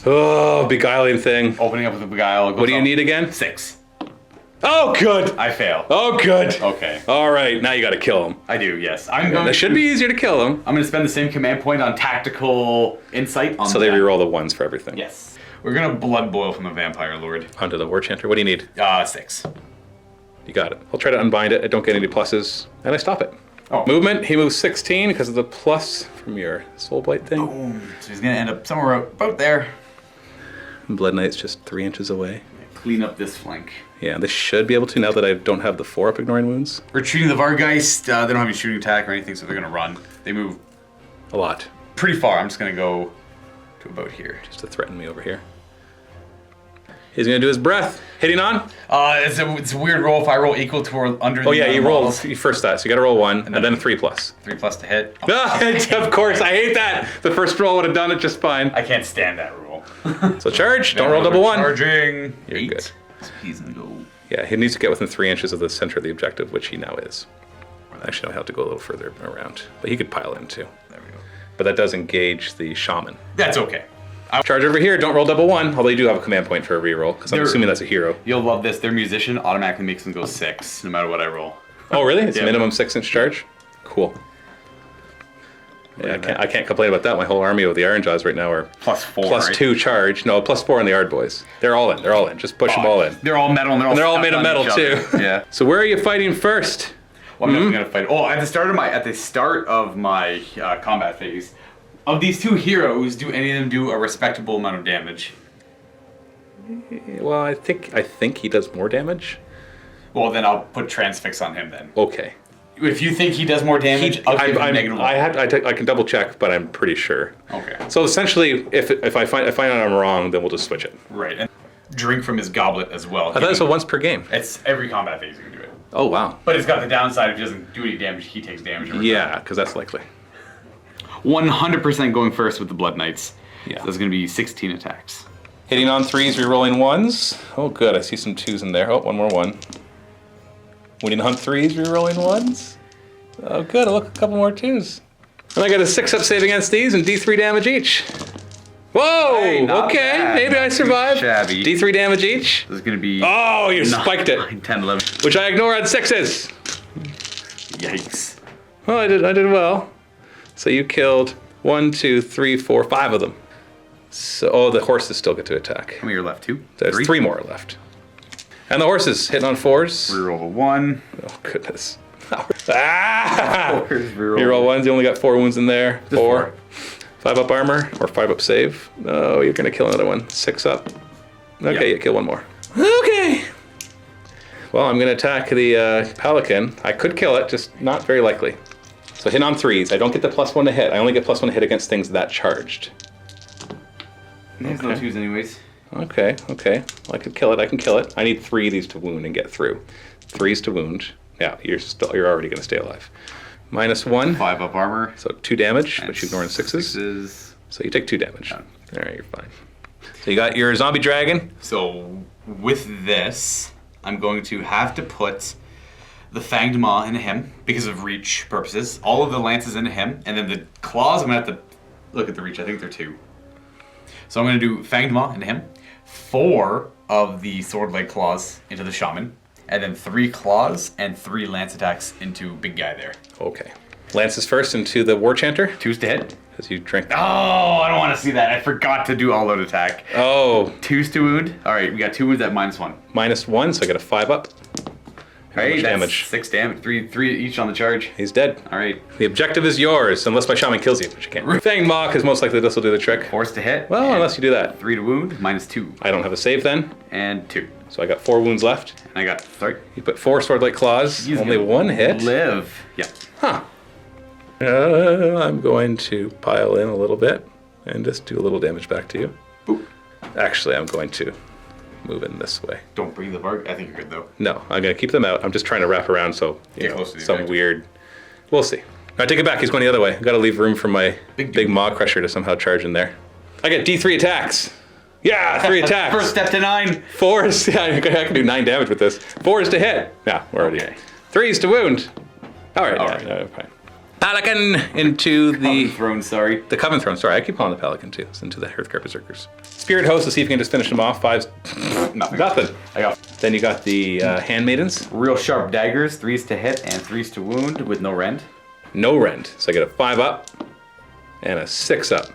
Oh, beguiling thing. Opening up with the Beguile. What do you need again? 6. Oh, good! I fail. Oh, good! Okay. All right, now you got to kill him. I do. Yes. I'm going. That should be easier to kill him. I'm going to spend the same command point on tactical insight. On So they that. reroll the 1s for everything. Yes. We're going to blood boil from the Vampire Lord. Onto the War Chanter. What do you need? 6. You got it. I'll try to unbind it. I don't get any pluses. And I stop it. Oh. Movement. He moves 16 because of the plus from your Soulblight thing. Boom. So he's going to end up somewhere about there. Blood Knight's just 3 inches away. Clean up this flank. Yeah, they should be able to now that I don't have the 4-up ignoring wounds. We're treating the Vargeist. They don't have any shooting attack or anything, so they're going to run. They move A lot. pretty far. I'm just going to go to about here. Just to threaten me over here. He's going to do his breath. Hitting on? It's a weird roll if I roll equal to or under Oh, the yeah, other you roll models. first that. So you got to roll 1 and then a 3+. 3+ to hit. Of course, I hate that. The first roll would have done it just fine. I can't stand that rule. So charge. Don't roll double 1. Charging. You're 8. good. So he's going to go Yeah, he needs to get within 3 inches of the center of the objective, which he now is. Actually, I have to go a little further around. But he could pile in too. There we go. But that does engage the shaman. That's okay. Charge over here, don't roll double 1, although you do have a command point for a reroll, because I'm assuming that's a hero. You'll love this. Their musician automatically makes them go 6, no matter what I roll. Oh, really? It's Yeah. a minimum 6-inch charge? Cool. Yeah, I can't complain about that. My whole army of the Ironjawz right now are +4. plus right? 2 charge. No, +4 on the Ard boys. They're all in. They're all in. Just push them all in. They're all metal, and And they're all stuck made of on metal each too. other. Yeah. So where are you fighting first? Well, I'm definitely gonna fight. Oh, at the start of my combat phase, of these 2 heroes, do any of them do a respectable amount of damage? Well, I think he does more damage. Well, then I'll put transfix on him then. Okay. If you think he does more damage, I'll give him negative 1. I can double check, but I'm pretty sure. Okay. So essentially, if I find out I'm wrong, then we'll just switch it. Right, and drink from his goblet as well. I thought it was a once per game. It's every combat phase you can do it. Oh wow. But it's got the downside if he doesn't do any damage, he takes damage. Yeah, because that's likely. 100% going first with the Blood Knights. Yeah. So that's going to be 16 attacks. Hitting on 3s, rerolling 1s. Oh good, I see some 2s in there. Oh, one more 1. Winning on 3s, rerolling 1s. Oh good, look, a couple more 2s. And I got a 6-up save against these and D3 damage each. Whoa! Hey, not okay, bad. maybe I Not too survived. shabby. D3 damage each. This is going to be... Oh, you spiked it. 9, 10, 11. Which I ignore on 6s. Yikes. Well, I did well. So you killed 1, 2, 3, 4, 5 of them. So, oh, the horses still get to attack. How many are left? 2? There's 3 more left. And the horses hitting on 4s. Reroll a 1. Oh, goodness. Ah! Reroll. Reroll 1s, you only got 4 wounds in there. Just 4. 5-up armor, or 5-up save. Oh, you're gonna kill another one. 6-up. Okay, Yep. you kill 1 more. Okay. Well, I'm gonna attack the Pelican. I could kill it, just not very likely. So hit on 3s. I don't get the +1 to hit. I only get +1 to hit against things that charged. There's no 2s anyways. Okay. Well, I could kill it. I can kill it. I need 3 of these to wound and get through. 3s to wound. Yeah, you're already gonna stay alive. -1. 5-up armor. So 2 damage, but you ignore in 6s. 6s. So you take 2 damage. All right, you're fine. So you got your zombie dragon. So with this, I'm going to have to put the Fanged Maw into him because of reach purposes. All of the lances into him, and then the claws, I'm going to have to look at the reach. I think they're 2. So I'm going to do Fanged Maw into him, 4 of the Swordblade claws into the shaman, and then 3 claws and 3 lance attacks into big guy there. Okay. Lances first into the war chanter. 2s to hit. Because you drink. Oh, I don't want to see that. I forgot to do all-out attack. Oh, 2s to wound. All right, we got 2 wounds at -1. -1, so I get a 5-up. Hey, much that's damage? 6 damage. 3 each on the charge. He's dead. All right. The objective is yours, unless my shaman kills you, which you can't. Fang Maw, because most likely this will do the trick. 4s to hit. Well, and unless you do that. 3 to wound, -2. I don't have a save then, And 2. so I got 4 wounds left. And I got, sorry. You put 4 swordlight claws, He's only gonna 1 hit. Live. Yeah. Huh. I'm going to pile in a little bit and just do a little damage back to you. Boop. Actually, I'm going to move in this way. Don't breathe the bark. I think you're good, though. No, I'm going to keep them out. I'm just trying to wrap around so, you Get know, close to the some objective. weird... We'll see. I take it back. He's going the other way. I've got to leave room for my Big big dude. Maw Crusher to somehow charge in there. I get D3 attacks. Yeah, 3 attacks. First step to 9. 4 is... Yeah, I can do 9 damage with this. 4 is to hit. Yeah, we're already... Okay. 3 is to wound. All right. All yeah, right. no, fine. Pelican into the... Throne, sorry. The Coven Throne, sorry, I keep calling the Pelican too. It's into the Hearthcare Berserkers. Spirit Host, to see if you can just finish them off. 5's... Nothing. I got Then you got the Handmaidens. real sharp daggers. 3s to hit and 3s to wound with no rend. No rend. So I get a 5-up and a 6-up.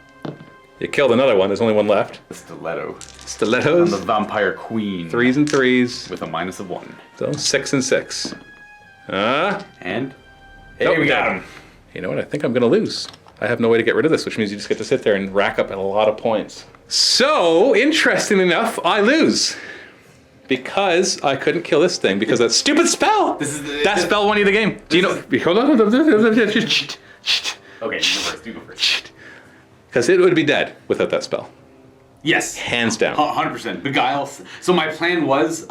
You killed another one, there's only 1 left. The stiletto. Stilettos. I'm the Vampire Queen. 3s and 3s. With a -1. So 6 and 6. And... Hey, Nope, we got dead. him. You know what? I think I'm going to lose. I have no way to get rid of this, which means you just get to sit there and rack up a lot of points. So, interestingly enough, I lose. Because I couldn't kill this thing, because that stupid spell! That spell won you the game. Do you know... Hold on. Okay, you go first. You go first. Because it would be dead without that spell. Yes. Hands down. 100%. Beguile. So my plan was,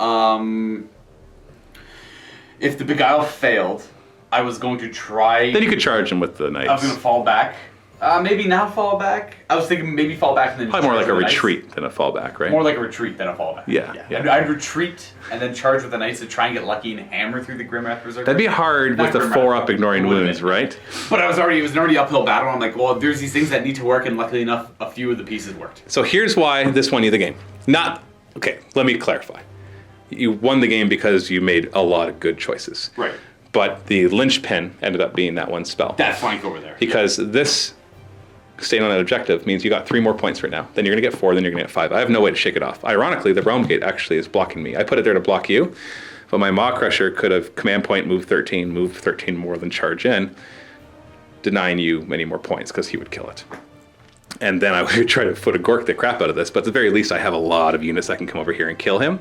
if the Beguile failed, I was going to try... Then you could charge him with the I was knights. going to fall back Maybe not fall back. I was thinking maybe fall back and then Probably more charge like a with the retreat than a fallback, right? More like a retreat than a fallback. Yeah. I'd retreat and then charge with the knights to try and get lucky and hammer through the Grimwrath Berserker. That'd be hard Not with the Grimwrath, 4-up but ignoring it would've wounds, been. right? But it was an already uphill battle. I'm like, well, there's these things that need to work, and luckily enough, a few of the pieces worked. So here's why this won you the game. Okay, let me clarify. You won the game because you made a lot of good choices. Right. But the linchpin ended up being that one spell. That flank over there. Because this staying on that objective means you got 3 more points right now. Then you're going to get 4, then you're going to get 5. I have no way to shake it off. Ironically, the Realm Gate actually is blocking me. I put it there to block you, but my Maw Crusher could have command point, move 13 more than charge in, denying you many more points because he would kill it. And then I would try to foot a Gork the crap out of this, but at the very least I have a lot of units that can come over here and kill him,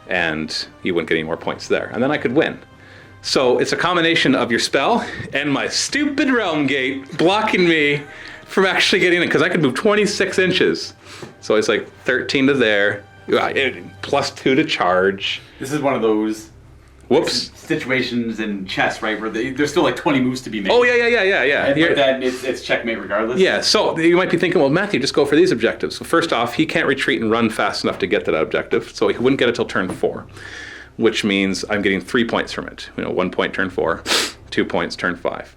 and you wouldn't get any more points there. And then I could win. So it's a combination of your spell and my stupid Realm Gate blocking me from actually getting it, because I could move 26 inches. So it's like 13 to there, plus 2 to charge. This is one of those Whoops. situations in chess, right, where there's still like 20 moves to be made. Oh, yeah. But then it's checkmate regardless. Yeah, so you might be thinking, well, Matthew, just go for these objectives. So first off, he can't retreat and run fast enough to get to that objective, so he wouldn't get it till turn 4, which means I'm getting 3 points from it. 1 point turn 4, 2 points turn 5.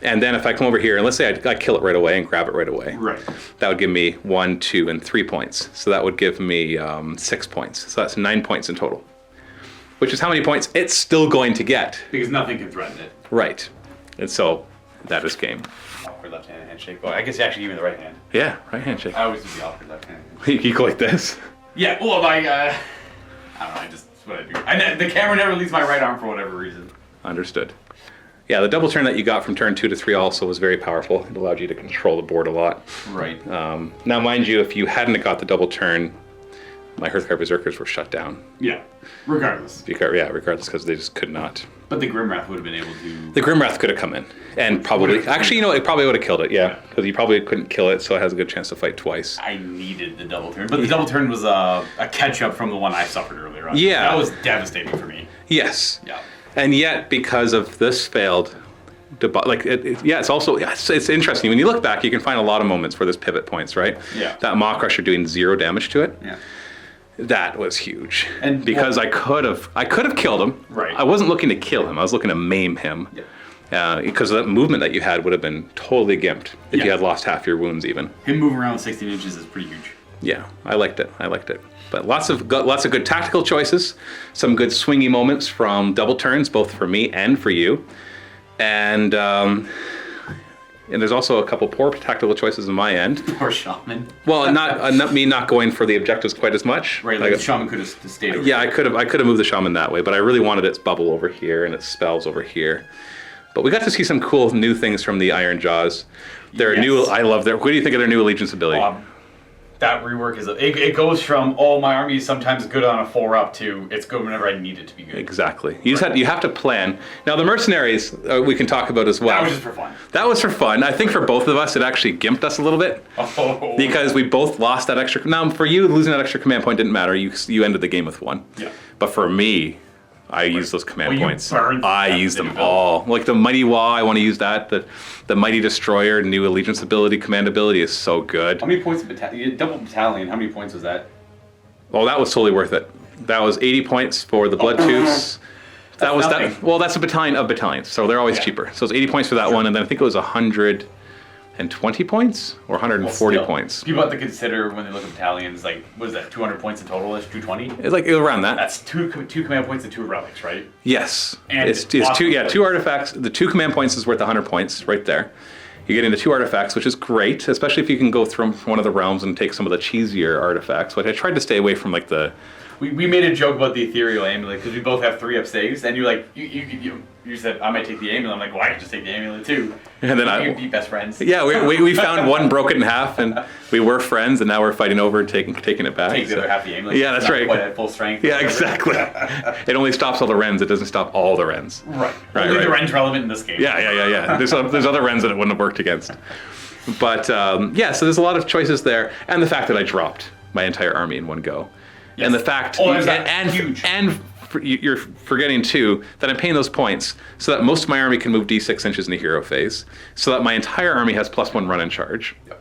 And then if I come over here, and let's say I kill it right away and grab it right away. Right. That would give me 1, 2, and 3 points. So that would give me 6 points. So that's 9 points in total. Which is how many points it's still going to get. Because nothing can threaten it. Right. And so that is game. Awkward left-handed handshake. Well, I guess you actually give me the right hand. Yeah, right handshake. I always do the awkward left-handed. You go like this. Yeah, well, I don't know, that's what I do. The camera never leaves my right arm for whatever reason. Understood. Yeah, the double turn that you got from turn 2 to 3 also was very powerful. It allowed you to control the board a lot. Right. Now, mind you, if you hadn't got the double turn, my Hearthguard Berserkers were shut down. Yeah, regardless. Regardless, because they just could not. But the Grimwrath would have been able to... The Grimwrath could have come in, and probably... Actually, it probably would have killed it, yeah. Because you probably couldn't kill it, so it has a good chance to fight twice. I needed the double turn. But the double turn was a catch-up from the one I suffered earlier on. Yeah. That was devastating for me. Yes. Yeah. And yet, because of this failed... it's interesting. When you look back, you can find a lot of moments where there's pivot points, right? Yeah. That Maw Crusher doing 0 damage to it. Yeah. That was huge. And because I could have killed him. Right. I wasn't looking to kill him. I was looking to maim him. Yeah. Because that movement that you had would have been totally gimped if you Yeah. had lost half your wounds even. Him moving around 16 inches is pretty huge. Yeah, I liked it. But lots of good tactical choices, some good swingy moments from double turns, both for me and for you. And there's also a couple poor tactical choices on my end. Poor Shaman. Well, not me not going for the objectives quite as much. Right, like the Shaman could have stayed over Yeah, I could have moved the Shaman that way, but I really wanted its bubble over here and its spells over here. But we got to see some cool new things from the Ironjawz. Their new, I love their. What do you think of their new Allegiance ability? That rework is it goes from my army is sometimes good on a 4-up to it's good whenever I need it to be good. Exactly. You have to plan. Now the mercenaries we can talk about as well. That was just for fun. That was for fun. I think for both of us it actually gimped us a little bit because we both lost that extra. Now for you losing that extra command point didn't matter. You ended the game with 1. Yeah. But for me, I used those command you points. burned I them used them in the all. Like the Mighty Wah, I want to use that. The Mighty Destroyer, new Allegiance ability, command ability is so good. How many points double battalion? How many points was that? Oh, that was totally worth it. That was 80 points for the Blood Tooths. That was nothing. that. Well, that's a battalion of battalions, so they're always cheaper. So it's 80 points for that one, and then I think it was 120 points or 140 points. People have to consider when they look at battalions, like, what is that, 200 points in total? Is 220? It's like around that. That's two command points and 2 relics, right? Yes. And it's two artifacts. The 2 command points is worth 100 points right there. You're getting the 2 artifacts, which is great, especially if you can go through one of the realms and take some of the cheesier artifacts. But I tried to stay away from like the... We made a joke about the ethereal amulet because we both have 3-up saves, and you're like, you said I might take the amulet. I'm like, well, I can just take the amulet too. And then we can be best friends. Yeah, we found one broken in half, and we were friends, and now we're fighting over taking it back. Take the other half of the amulet. Yeah, that's right. Quite at full strength. Yeah, exactly. It only stops all the Rens. It doesn't stop all the Rens. Right. Right. The Ren's relevant in this game. Yeah. There's other Rens that it wouldn't have worked against. But so there's a lot of choices there, and the fact that I dropped my entire army in one go. Yes. And the fact, huge. and you're forgetting too that I'm paying those points so that most of my army can move d6 inches in the hero phase, so that my entire army has +1 run and charge. Yep.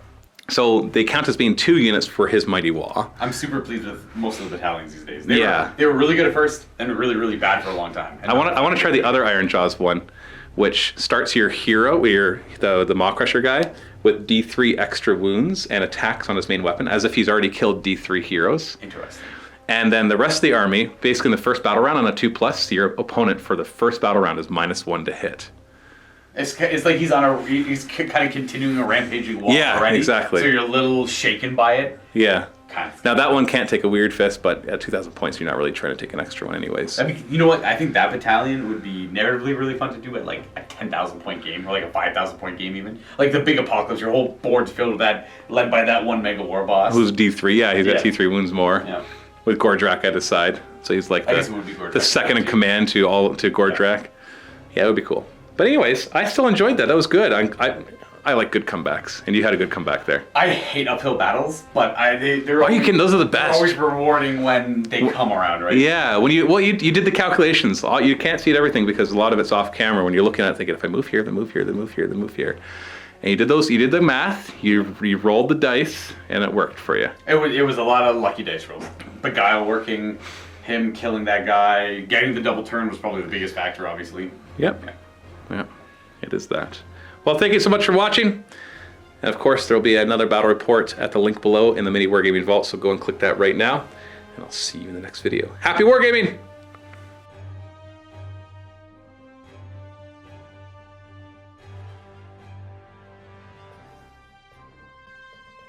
So they count as being 2 units for his mighty wah. I'm super pleased with most of the battalions these days. Yeah. They were really good at first and really, really bad for a long time. And I want to try the other Ironjawz one, which starts your hero, the Maw Crusher guy, with D3 extra wounds and attacks on his main weapon, as if he's already killed D3 heroes. Interesting. And then the rest of the army, basically in the first battle round on a 2+, your opponent for the first battle round is -1 to hit. It's like he's kind of continuing a rampaging walk Yeah, already. exactly. So you're a little shaken by it. Yeah. Kind of. Now that one can't take a weird fist, but at 2,000 points, you're not really trying to take an extra one anyways. I mean, you know what? I think that battalion would be narratively really fun to do at like a 10,000 point game or like a 5,000 point game even. Like the big apocalypse, your whole board's filled with that, led by that one mega war boss. Who's D3? Yeah, he's got Yeah. T3 wounds more. Yeah. With Gordrak at his side, so he's like I guess it would be Gordrak. the second in command to Gordrak. Yeah, it would be cool. But anyways, I still enjoyed that. That was good. I like good comebacks, and you had a good comeback there. I hate uphill battles, but they're Are you kidding? Those are the best. always rewarding when they come around, right? Yeah, when you did the calculations. You can't see it everything because a lot of it's off camera. When you're looking at it, thinking if I move here, then move here, then move here, then move here, and you did those. You did the math. You rolled the dice, and it worked for you. It was a lot of lucky dice rolls. Beguile working, him killing that guy, getting the double turn was probably the biggest factor, obviously. Yep. Yeah, it is that. Well, thank you so much for watching. And of course, there will be another battle report at the link below in the MiniWarGaming Vault, so go and click that right now. And I'll see you in the next video. Happy wargaming!